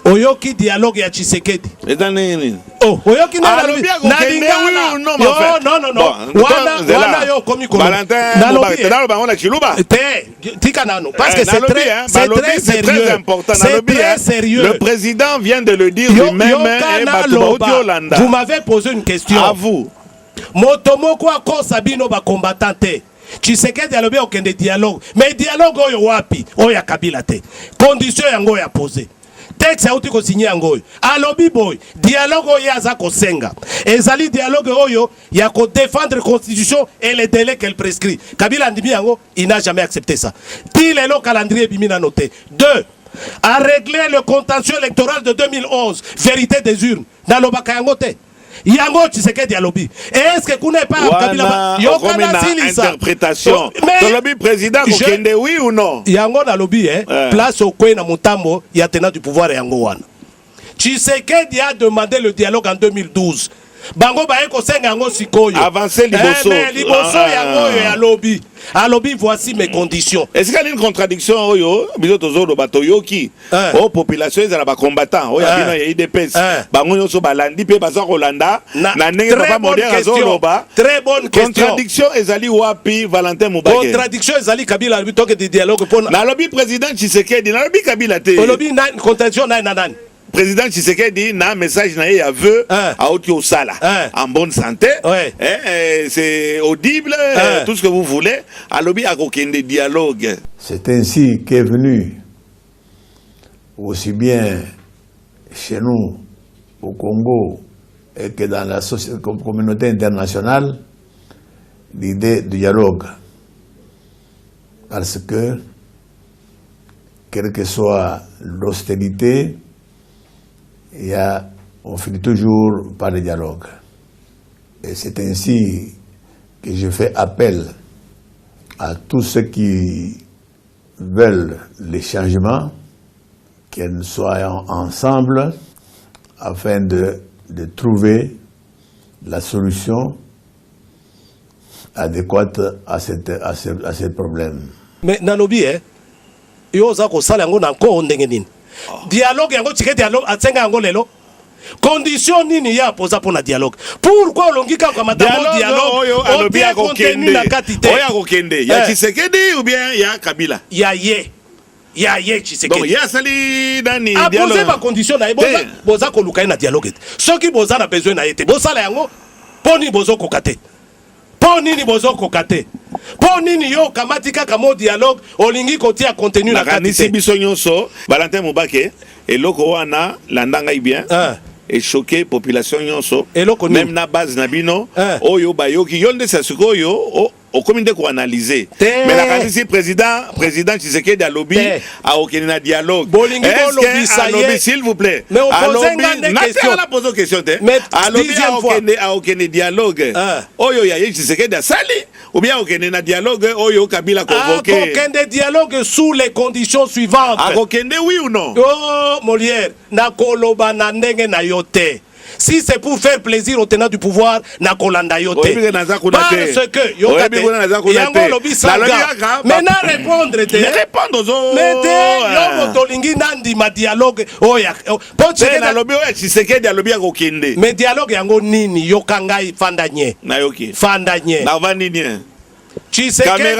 Oyoki dialogue ya Tshisekedi. Oh, oyoki na lingala. Non. Wana yo komi komi. Tika nano. Parce que c'est très sérieux. C'est très sérieux. Le président vient de le dire lui-même. Vous m'avez posé une question. À vous. Motomoko ako sabino ba combattante. Tshisekedi alobi okende dialogue. Mais dialogue oyo wapi? Oya Kabila te. Condition yango ya posé. Texte a outi ko signé yango. Alobi boy, dialogue oyo aza ko senga. Ezali dialogue oyo ya ko défendre la constitution et les délais qu'elle prescrit. Kabila ndimi yango, il n'a jamais accepté ça. Pile le calendrier bimina noté. 2. À régler le contentieux électoral de 2011, vérité des urnes. Dans le bakayango te. Yango Tshisekedi alobi. Est-ce que vous n'avez pas Kabila interprétation. Mais le président Kokende oui ou non? Yango na lobi place au coin na mutambo ya tenant du pouvoir yango wana. Tshisekedi a demandé le dialogue en 2012. bango baye kosenga yango sikoyo avancer liboso mais liboso yango ya lobby alobi voici mes conditions. Est-ce qu'il y a une contradiction oyo biso tozolo batoyoki o population ezala ba combattant oyo bino ya IDPS bango nyonso balandi pe baza kolanda na ndenge papa moderne azoloba. Très bonne question. Contradiction ezali wapi Valentin Mubake? Contradiction ezali Kabila albi toke de dialogue pour na lobby président Tshisekedi na lobby Kabila te lobby na contradiction na nani président Tshisekedi na message na ya veut à Oti Osala en bonne santé c'est audible tout ce que vous voulez à lobby à aucun dialogue. C'est ainsi qu'est venu aussi bien chez nous au Congo et que dans la communauté internationale l'idée du dialogue, parce que quelle que soit l'hostilité, on finit toujours par le dialogue. Et c'est ainsi que je fais appel à tous ceux qui veulent les changements, que nous soyons ensemble afin de trouver la solution adéquate à ce problème. Mais nalobi yo za ko sala ngo na ko ndenge nini dialogue yango tike dialogue atsenga yango lelo condition nini ya poza pona dialogue pourquoi olongika kwa madamo dialogue oyo alobi ya kokende oyo ya kokende ya Tshisekedi ou bien ya Kabila ya ye Tshisekedi donc ya sali dani dialogue a poser dialogue ba condition na boza ko luka na dialogue soki boza na besoin na yete bo sala yango poni bozo kokate poni ni bozo kokate poni ni yo kamati kaka mo dialogue olingi kotia contenu na kanisi biso nyonso Valentin Mubake eloko wana landanga bien et choqué population nyonso même na base na bino oyo bayoki yonde sa sikoyo au comité ko analyser mais la kanisi président Tshisekedi a lobby a aucun dialogue s'il vous plaît a poser question a aucun dialogue oyo ya Tshisekedi a sali ou bien aucun dialogue oyo Kabila convoqué aucun dialogue sous les conditions suivantes aucun oui ou non Molière na koloba na ndenge na yote. Si c'est pour faire plaisir au tenant du pouvoir, na kolanda yote. Parce que yokate yango lobi sanga. Maintenant répondre te. Répondre aux mais te yo motolingi nandi ma dialogue oya. Poche na lobi oya Tshisekedi a lobi akokende. Mais dialogue yango nini yokangai fandanye. Na yoki. Fandanye. Na vanini. Tshisekedi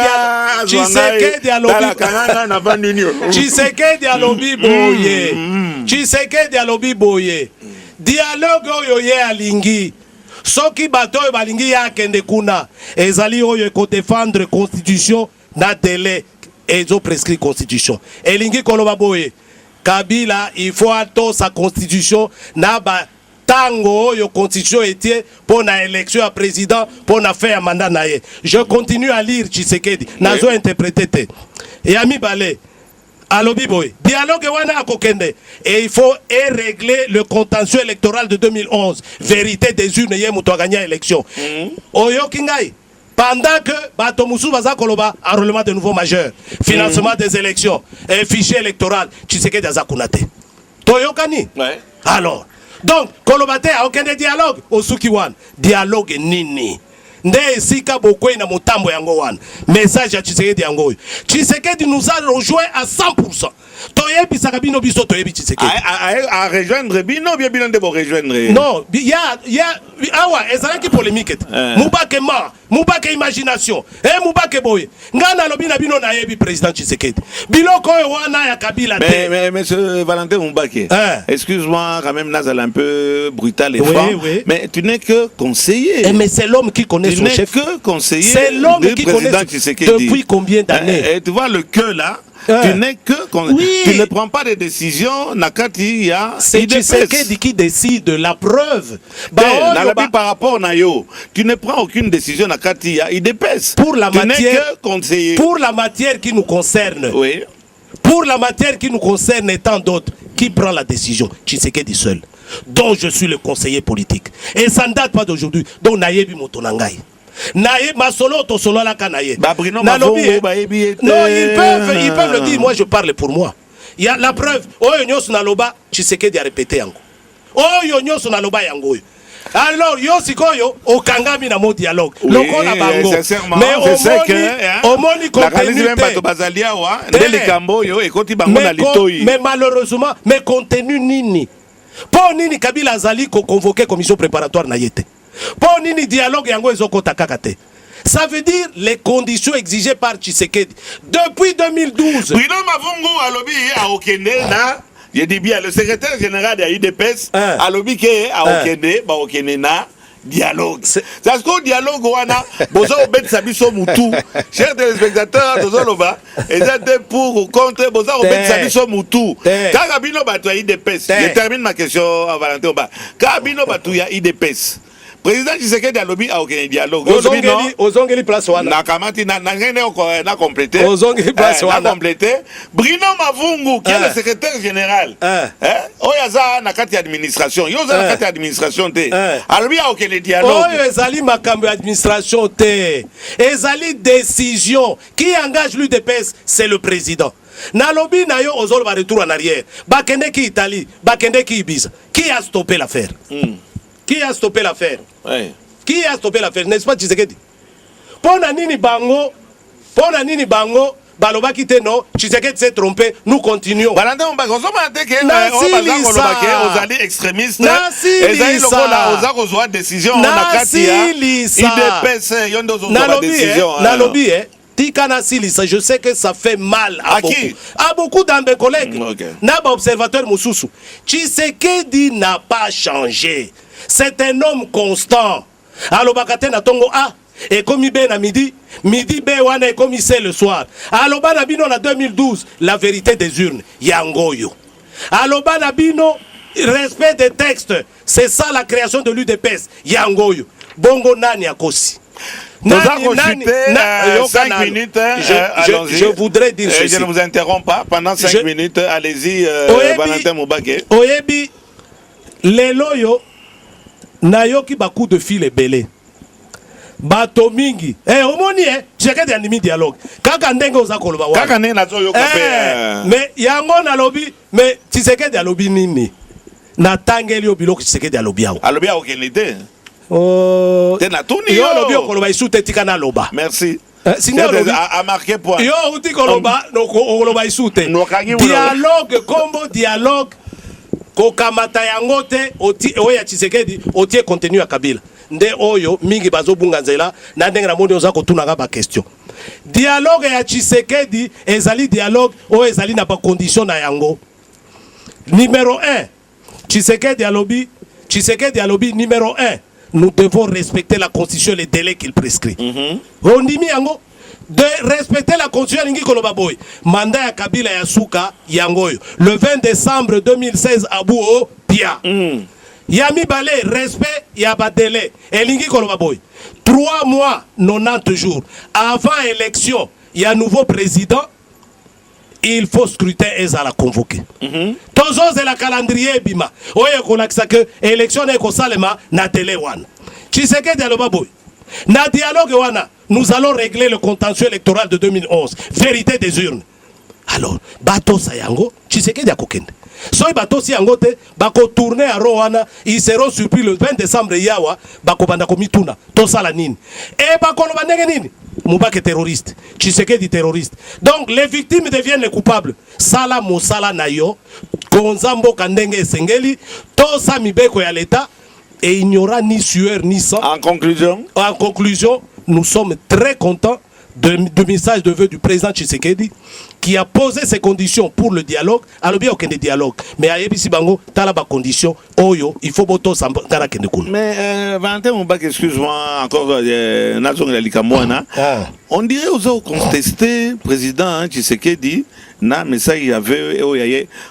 alobi boye. Tshisekedi alobi boye. Dialogue oyo ye alingi soki bato oyo balingi ya kende kuna ezali oyo ko défendre constitution na délai ezo prescrit constitution elingi koloba boye Kabila il faut ato sa constitution na ba tango oyo constitution etie pour na élection à président pour na faire mandat na ye. Je continue à lire Tshisekedi nazo interpréter te et ami balé alobi boy dialogue wana akokende et il faut régler le contentieux électoral de 2011 vérité des urnes ye muto gagner élection oyo kingai pendant que bato musu baza koloba enrôlement de nouveaux majeurs financement des élections et fichier électoral Tshisekedi azakunate toyokani alors donc kolobate a aucun dialogue osuki wan dialogue nini nde esika bokwe na motambo yango wana message ya Tshisekedi yango Tshisekedi nous a rejoint à 100%. Toyebi sakabino biso toyebi Tshisekedi à rejoindre bino bien bino de bo rejoindre non il y a awa ezalaki polémique Mubake imagination Mubake boye ngana lobi na bino na yebi président Tshisekedi biloko wana ya Kabila te mais monsieur Valentin Mubake excuse-moi quand même nazal un peu brutal et franc mais tu n'es que conseiller mais c'est l'homme qui connaît son chef que conseiller c'est l'homme qui connaît depuis combien d'années et tu vois le que là tu n'es que tu ne prends pas de décision nakati ya c'est Tshisekedi qui décide la preuve par rapport na yo tu ne prends aucune décision nakati ya IDPS pour la matière conseiller pour la matière qui nous concerne pour la matière qui nous concerne et tant d'autres qui prend la décision Tshisekedi seul dont je suis le conseiller politique et ça ne date pas d'aujourd'hui donc nayebi motonangai naye masolo to solo la kanaye non ils peuvent le dire moi je parle pour moi il y a la preuve oyo nyoso na loba Tshisekedi a répété yango oyo nyoso na loba yango Alors yo sikoyo okangami na mo dialogue. Oui, Lokola bango. sincèrement, Mais je sais que omoni contenu bato bazalia wa ndeli kambo yo ekoti bango na litoi. Mais malheureusement, mais contenu nini? Po nini Kabila azali ko convoquer commission préparatoire na yete. Po nini dialogue yango ezokota kakate. Ça veut dire les conditions exigées par Tshisekedi depuis 2012. Bruno Mavungu alobi a okende na je dis bien le secrétaire général de l'IDPS alobi ke a okende ba okende na dialogue. C'est que dialogue wana bozo obet sabiso mutu. Chers téléspectateurs bozo loba ezate pour ou contre bozo obet sabiso mutu. Kaka bino bato ya IDPS. Je termine ma question à Valentin Oba. Kaka bino bato ya IDPS. Président Tshisekedi alobi a aucun dialogue. Ozongeli place wana. Na kamati na na complété. Ozongeli place wana. Na complété. Bruno Mavungu qui est le secrétaire général. Oyaza na kati administration. Yoza na kati administration te. Alobi a aucun dialogue. Oyo ezali makambo administration te. Ezali décision qui engage l'UDPS, c'est le président. Nalobi na yo ozolo ba retour en arrière. Bakende ki Italie, bakende ki Ibiza. Qui a stoppé l'affaire? Qui a stoppé l'affaire? Oui. Qui a stoppé l'affaire? N'est-ce pas Tshisekedi? Pona nini bango, baloba kite no, Tshisekedi s'est trompé, nous continuons. Valentin Ombak, on s'en dit que ozali extrémiste. Ezali lokola ozako zwa décision on a katia. IDPS yondo zwa décision. Nalobi Tikana Silisa, je sais que ça fait mal à beaucoup. Qui? À beaucoup dans mes collègues. Okay. Naba observateur Moussoussou. Tshisekedi n'a pas changé. C'est un homme constant. Alors bakate na tongo A et comme B na midi B wana et comme C le soir. Alors bana bino na 2012 la vérité des urnes yangoyo. Alors bana bino respect des textes, c'est ça la création de l'UDPS yangoyo. Bongo nani akosi. 5 minutes, je voudrais dire ceci. Je ne vous interromps pas. Pendant 5 minutes, allez-y, Valentin Moubake. Oyebi, leloyo, nayoki baku de fil ebele. Bato mingi. Omoni, Tshisekedi animi dialogue. Kaka ndenge oza koloba wana. Kaka ndenge nazo yoka pe. Mais yango na lobi, mais Tshisekedi alobi nini? Na tangeli obiloko Tshisekedi alobi awo. Alobi awo kenite. Merci. A marqué point. Yo uti koloba koloba isute. Dialogue combo dialogue kokamata yango te oti oya Tshisekedi otie contenu ya Kabila. Nde oyo mingi bazo bunga nzela na ndenge na moni oza kotuna ba question. Dialogue ya Tshisekedi ezali dialogue o ezali na ba condition na yango. Numéro 1. Tshisekedi alobi numéro 1. Nous devons respecter la constitution et les délais qu'il prescrit. On dit yango de respecter la constitution lingi koloba boy. Mandat ya Kabila ya suka yangoyo. Le 20 décembre 2016 à Bouo Pia. Yami balé respect ya ba délai. Et lingi koloba boy. 3 mois 90 jours avant élection, il y a un nouveau président. Il faut scrutin ezala convoqué. Tozo c'est la calendrier bima. Oye kolakisa que élection ne kosalema na télé wana. Tshisekedi aloba boy. Na dialogue wana, nous allons régler le contentieux électoral de 2011. Vérité des urnes. Alors, bato sayango, Tshisekedi akokende. Soy bato si yango te, bako tourner à Rowana, ils seront surpris le 20 décembre yawa, bako banda komituna, to sala nini. Et bako lo bandenge nini? Moubake terroriste, Tshisekedi terroriste. Donc les victimes deviennent les coupables. Sala mosala na yo, konzambo kandenge esengeli, to sa mibeko ya l'État, et il n'y aura ni sueur ni sang. En conclusion, nous sommes très contents du message de vœux du président Tshisekedi qui a posé ses conditions pour le dialogue. Alors bien aucun dialogue, mais à Yebisi Bango, talaba condition, oyo, il faut boto sambara kenekun. Mais Valentin Moubak, excuse-moi encore, on dirait aux autres contestés, président Tshisekedi, na message y avait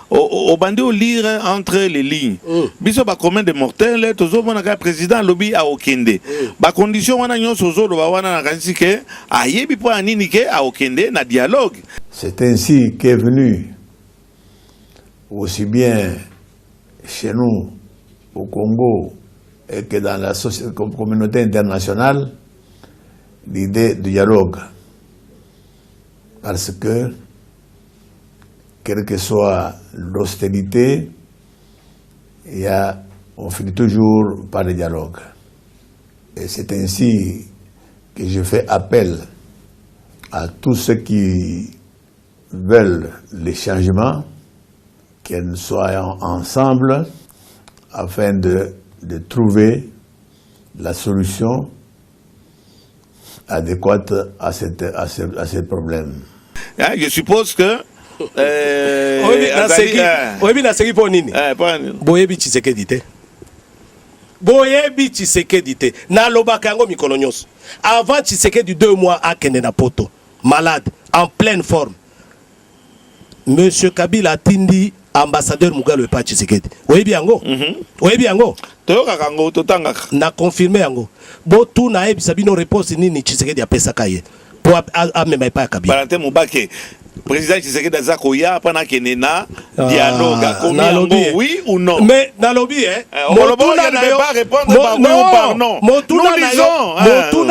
au bandé au lire entre les lignes. Biso ba commun de mortels, tozo monaka président lobby a okende. Ba condition wana nyonso zo ba wana na kanisi ke ayebi po anini ke a okende na dialogue. C'est ainsi qu'est venu aussi bien chez nous au Congo et que dans la communauté internationale l'idée du dialogue, parce que quelle que soit l'austérité, il y a on finit toujours par le dialogue. Et c'est ainsi que je fais appel à tous ceux qui veulent les changements, que nous soyons ensemble afin de trouver la solution adéquate à ce problème. Je suppose que boyebi Tshisekedi te. Boyebi Tshisekedi te. Na lobaka yango mikolo nyonso. Avant Tshisekedi 2 mois akende na poto, malade, en pleine forme. Monsieur Kabila atindi ambassadeur Mugalu pa Tshisekedi. Oyebi yango? Oyebi yango? Toyoka kango totangaka. Na confirmer yango. Bo tu na ebisa bino réponse nini Tshisekedi apesa kaye. Po amema pa Kabila. Valentin Mubake. Président Tshisekedi azako ya pana kenena dialogue akomi oui ou non. Mais na lobby Motuna na yo pas répondre par non. Motuna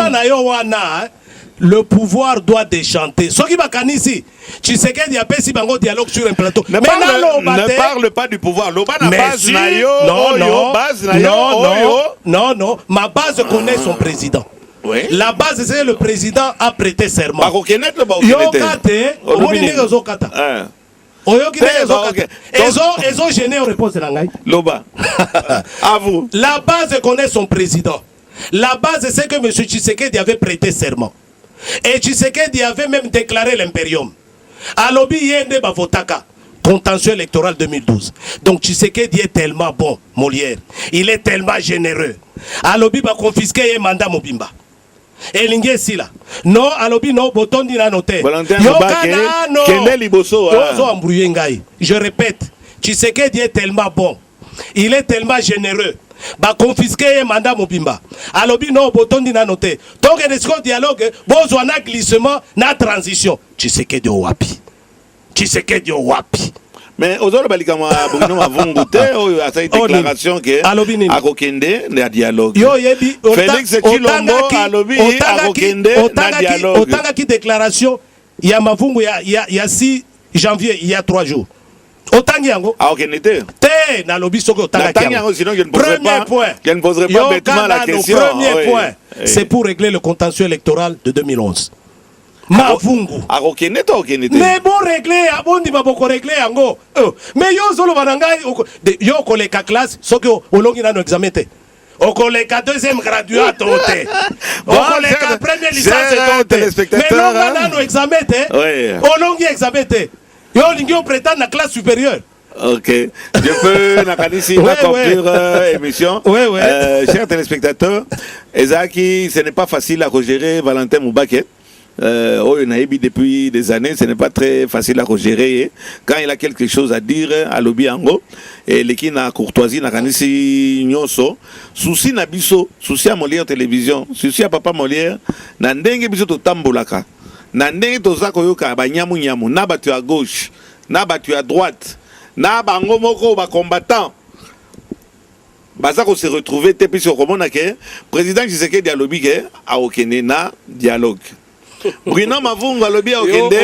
na yo wana le pouvoir doit déchanter. Soki bakanisi Tshisekedi apesi bango dialogue sur un plateau. Ne parle pas du pouvoir. Loba na base na yo. Non, ma base connaît son président. Oui. La base, c'est le président a prêté serment. Ils ont gêné aux réponses de l'angaï. Loba. À vous. La base connaît son président. La base, c'est que M. Tshisekedi avait prêté serment. Et Tshisekedi avait même déclaré l'impérium. Alobi yende bavotaka. Contentieux électoral 2012. Donc Tshisekedi est tellement bon, Molière. Il est tellement généreux. Alobi va confisquer un mandat Mobimba. Et l'ingé là. Non, alobi non, botondi na noté. Je répète, Tshisekedi est tellement bon. Il est tellement généreux. Ba confisquer un mandat Mobimba. Alobi non, botondi na noté. Donc il y a un dialogue, besoin d'un glissement, na transition. Tshisekedi au wapi. Tshisekedi au wapi. Mais aujourd'hui, Bruno Mavungu a cette déclaration que Akokende na dialogue. Félix Tshilombo alobi Akokende na dialogue. Autant qui déclaration, il y a Mavungu il y a 6 janvier, il y a 3 jours. Autant yango. Akokende te. Te na lobi soko autant yango sinon je ne poserai pas bêtement la question. Premier point, c'est pour régler le contentieux électoral de 2011. Mavungu. Mais bon régler, bon di bako régler yango. Mais yo solo banangai yo koleka classe soko olongi na no examen te. Okoleka deuxième graduat te. Okoleka première licence te. Mais non na no examen te. Olongi examen te. Yo lingi o prétendre na classe supérieure. Ok. Je peux conclure l'émission. Chers téléspectateurs, Ezaki, ce n'est pas facile à gérer Valentin Mubake. Depuis des années, ce n'est pas très facile à gérer. Quand il a quelque chose à dire à lobby ango, et l'équipe na courtoisie na kanisi nyonso, souci na biso, souci à Molière télévision, souci à papa Molière, na ndenge biso to tambolaka, na ndenge to zako yoka ba nyamu nyamu, na batu à gauche, na batu à droite, na bango moko ba combattant. Bazako se retrouver te puis komona ke président Tshisekedi alobi ke a okene na dialogue. Bruno Mavungu alobi a okende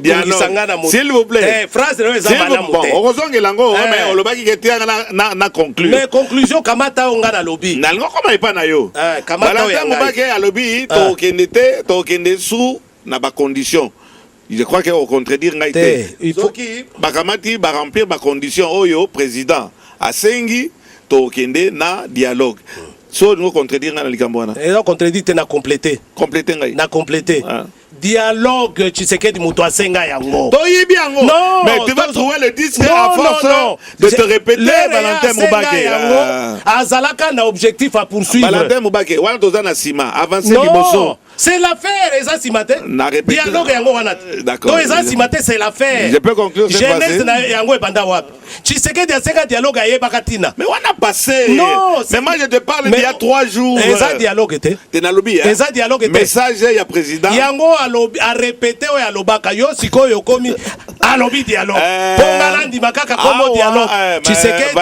dialogue. S'il vous plaît. Phrase no eza bana moté. Orozonge lango mais olobaki ke tia na conclure. Mais conclusion kamata onga na lobi. Na ngo koma ipa na yo. Kamata ya Mubake alobi to okende sous na ba condition. Je crois que au contredire ngaite. Il faut qui bakamati ba remplir ba condition oyo président asengi to okende na dialogue. So nous contredire na likambwana. Et donc contredire na compléter. Compléter ngai. Na compléter. Dialogue Tshisekedi muto asenga yango. Toyebi yango. Mais tu vas trouver le disque à force de te répéter Valentin Mubake. Azalaka na objectif à poursuivre. Valentin Mubake, wana tozana sima, avancer liboso. C'est l'affaire, eza simate. Dialogue yango wana. D'accord. Donc eza simate c'est l'affaire. Je peux conclure cette fois-ci. Jeunesse na yango ebanda wapi. Tshisekedi asenga dialogue ayebaka tina. Mais wana passé. Non, mais moi je te parle d'il y a 3 jours. Eza dialogue était. T'es na lobby. Eza dialogue était. Message ya président. Yango a répété o ya lobaka yo sikoyo komi a lobby dialogue. Ponga landi makaka komo dialogue. Tshisekedi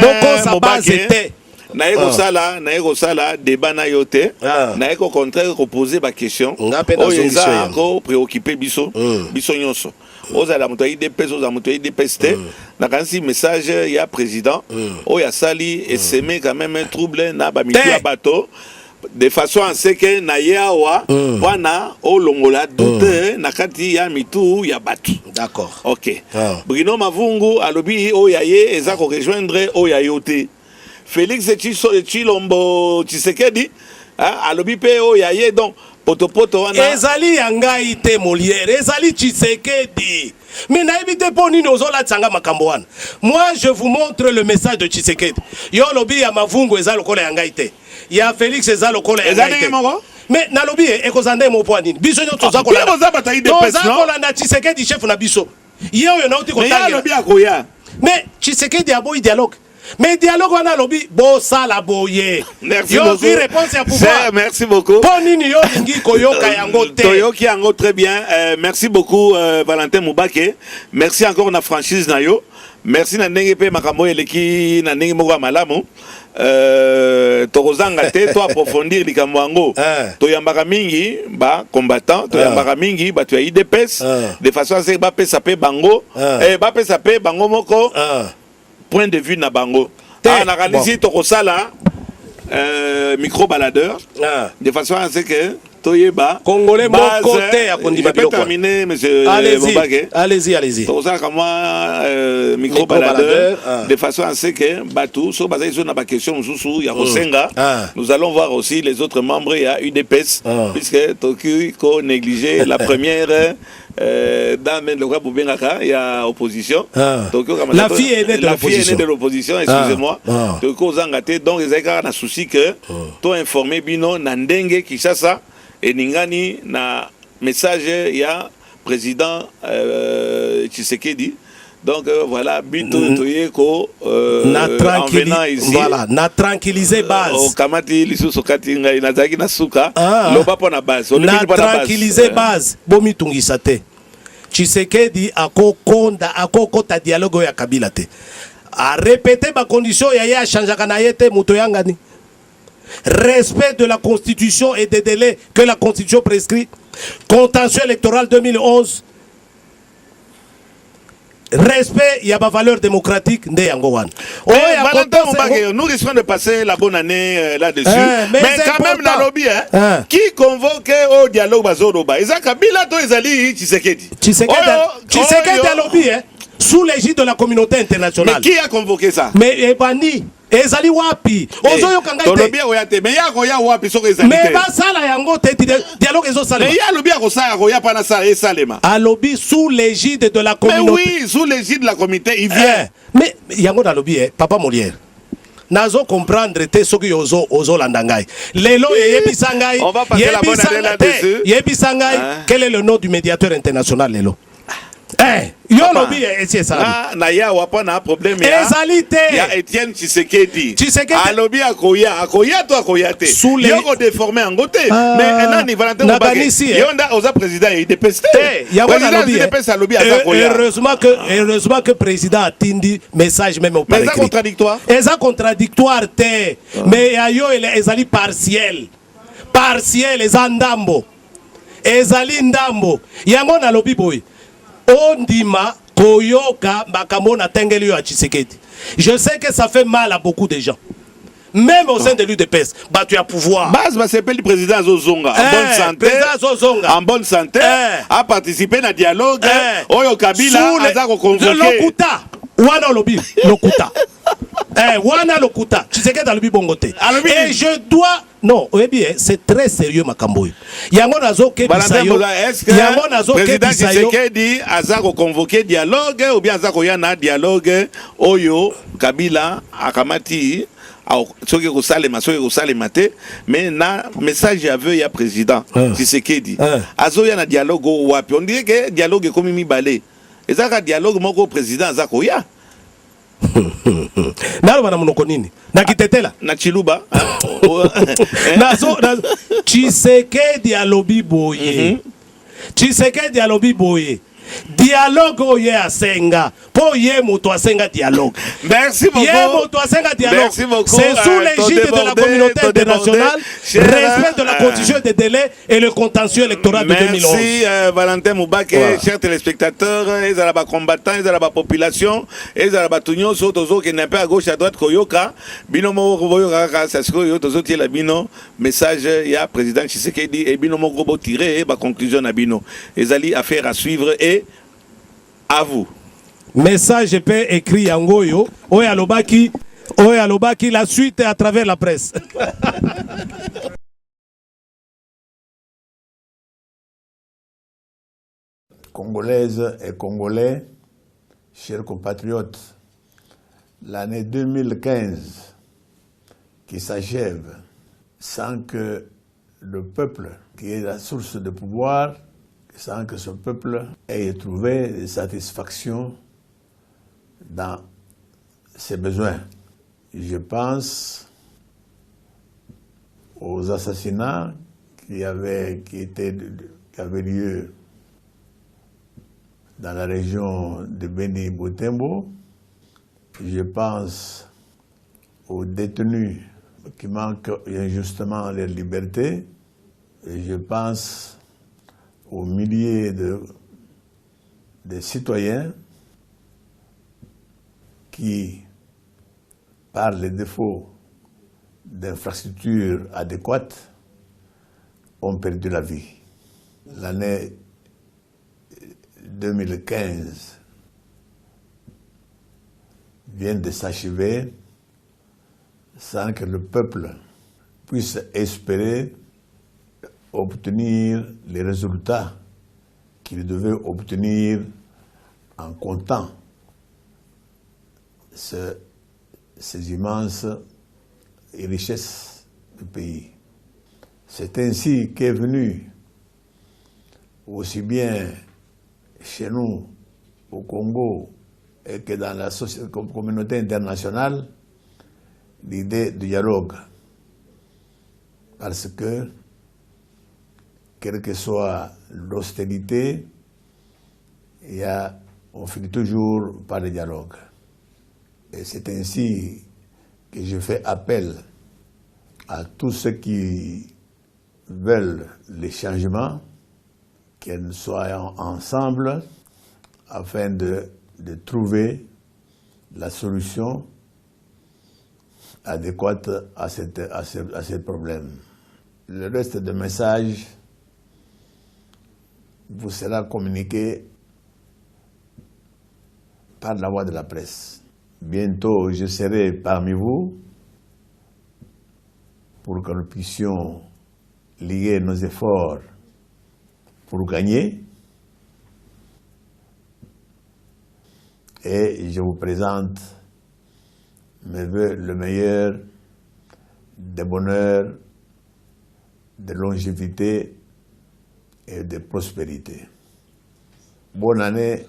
boko sa base était. Naeko sala débat na yote. Naeko au contraire poser ba question. Ngape na solution. Ko préoccuper biso nyonso. ozala moto IDPS ozala moto IDPS te na kansi message ya président oya sali et semer quand même un trouble na ba mitu ya bato de façon à ce que na yawa wana olongola doute na kati ya mitu ya bato. D'accord. OK. Bruno Mavungu alobi oyaye eza ko rejoindre oyayote. Félix Tshilombo Tshisekedi alobi pe oyaye donc poto wana ezali yangai te Molière ezali Tshisekedi mais nayebi te po nini ozola tsanga makambo wana. Moi je vous montre le message de Tshisekedi yo lobi ya Mavungu ezali lokola yangai te ya Félix ezali lokola yangai te mais nalobi ekozande mo po nini biso nyo toza kola toza kola na Tshisekedi chef na biso yo na uti kotanga lobi akoya mais Tshisekedi aboyi dialogue. Mais dialogue on a lobby bo sala boye. Merci beaucoup. Réponse à pouvoir. Merci beaucoup. Ponini yo lingi koyoka yango te. Toyoki yango très bien. Merci beaucoup Valentin Moubake. Merci encore na franchise na yo. Merci na ndenge pe makambo eleki na ndenge moko malamu. Tokozanga te to approfondir likambo yango. Toyambaka mingi ba combattant, toyambaka mingi ba tu IDPS de façon à ce ba pesa pe bango ba pesa pe bango moko. Point de vue na bango na kanisi tokosala micro baladeur de façon à ce que toyeba congolais mon côté à kondima biloko terminé monsieur allez-y tokosala kama micro baladeur de façon à ce que batu so bazali zo na ba question mususu ya kosenga nous allons voir aussi les autres membres ya UDPS puisque toki ko négliger la première dans le cas pour bien il y a opposition la fille est née de l'opposition excusez-moi donc ils ont un souci que to informer bino na ndenge Kinshasa et ningani na message ya président Tshisekedi donc voilà bito toyeko en venant ici voilà na tranquilliser base au kamati lisusu kati ngai nazaki na suka loba pona base na tranquilliser base bomi tungisa te Tshisekedi akokota dialogue ya Kabila te a répéter ba condition ya ya changeaka na yete muto yangani respect de la constitution et des délais que la constitution prescrit contentieux électoral 2011 respect il y a pas valeur démocratique nde yango wana nous risquons de passer la bonne année là-dessus mais quand même dans lobby qui convoque au dialogue bazoroba Eza Kabila to ezali Tshisekedi à lobby sous l'égide de la communauté internationale. Mais qui a convoqué ça? Mais Ebani ezali wapi ozoyo kanga te lobby oyate mais ya koya wapi soko ezali mais ba sala yango te dialogue ezo salema mais ya lobby akosala koya pana sala esalema a lobby sous l'égide de la communauté. Mais oui sous l'égide de la communauté il vient mais yango na lobby papa Molière nazo comprendre te soki ozo landangai lelo yebisa ngai on va passer la bonne année là-dessus yebisa ngai quel est le nom du médiateur international lelo yo lobby esi ça na ya wapa na problème ya Etienne Tshisekedi a lobby akoya to akoya te yo ko déformer en côté mais nani Valentin Moubake yo nda oza président ya IDPS ya wana lobby heureusement que président a tindi message même au par écrit mais ça contradictoire te mais yo ezali partiel eza ndambo ezali ndambo yango na lobby boy ondima koyoka makambo na tengeli yo Tshisekedi. Je sais que ça fait mal à beaucoup de gens. Même au sein de l'UDPS, tu as pouvoir. Base va s'appeler le président Zozonga en bonne santé, a participé à dialogue. Oyo Kabila a convoqué. Lokuta, wana lobi, lokuta. Wana lokuta. Tshisekedi a lobi bongote. Et je dois non, oui bien, c'est très sérieux makambo. Yango nazo ke bisayo. Yango nazo ke bisayo. Tshisekedi azako convoquer dialogue ou bien azako yana dialogue oyo Kabila akamati soki ko salema te mais na message avait ya président Tshisekedi. Azo yana dialogue wapi. On dirait que dialogue comme mibale. Ezaka dialogue moko président azako ya. Nalo na monoko nini nakitetela na Chiluba nazo Tshisekedi alobi boye Tshisekedi alobi boye dialogue oye asenga po ye moto asenga dialogue. Merci beaucoup. Ye moto asenga dialogue. Merci beaucoup. C'est sous l'égide de la communauté internationale, respect de la constitution des délais et le contentieux électoral de 2011. Merci Valentin Moubake, Voilà. chers téléspectateurs, les arabes combattants, les arabes population, les arabes tunyo, sotozo qui n'est pas à gauche à droite koyoka, binomo koyoka sasko yotozo tie la bino message ya président Tshisekedi et binomo robo tiré et ba conclusion na bino. Ezali affaire à suivre et à vous. Message peut écrit yangoyo oya lobaki la suite à travers la presse. Congolaises et Congolais, chers compatriotes, l'année 2015 qui s'achève sans que le peuple, qui est la source de pouvoir, sans que ce peuple ait trouvé des satisfactions dans ses besoins. Je pense aux assassinats qui avaient lieu dans la région de Beni Butembo. Je pense aux détenus qui manquent injustement leur liberté. Et je pense aux milliers de citoyens qui, par les défauts d'infrastructures adéquates, ont perdu la vie. L'année 2015 vient de s'achever sans que le peuple puisse espérer obtenir les résultats qu'il devait obtenir en comptant ces immenses richesses du pays. C'est ainsi qu'est venu, aussi bien chez nous, au Congo, et que dans la communauté internationale, l'idée du dialogue. Parce que, quelle que soit l'austérité, on finit toujours par le dialogue. Et c'est ainsi que je fais appel à tous ceux qui veulent les changements, que nous soyons ensemble afin de trouver la solution adéquate à ce problème. Le reste des messages vous sera communiqué par la voie de la presse. Bientôt, je serai parmi vous pour que nous puissions lier nos efforts pour gagner. Et je vous présente mes vœux le meilleur, de bonheur, de longévité et de prospérité. Bonne année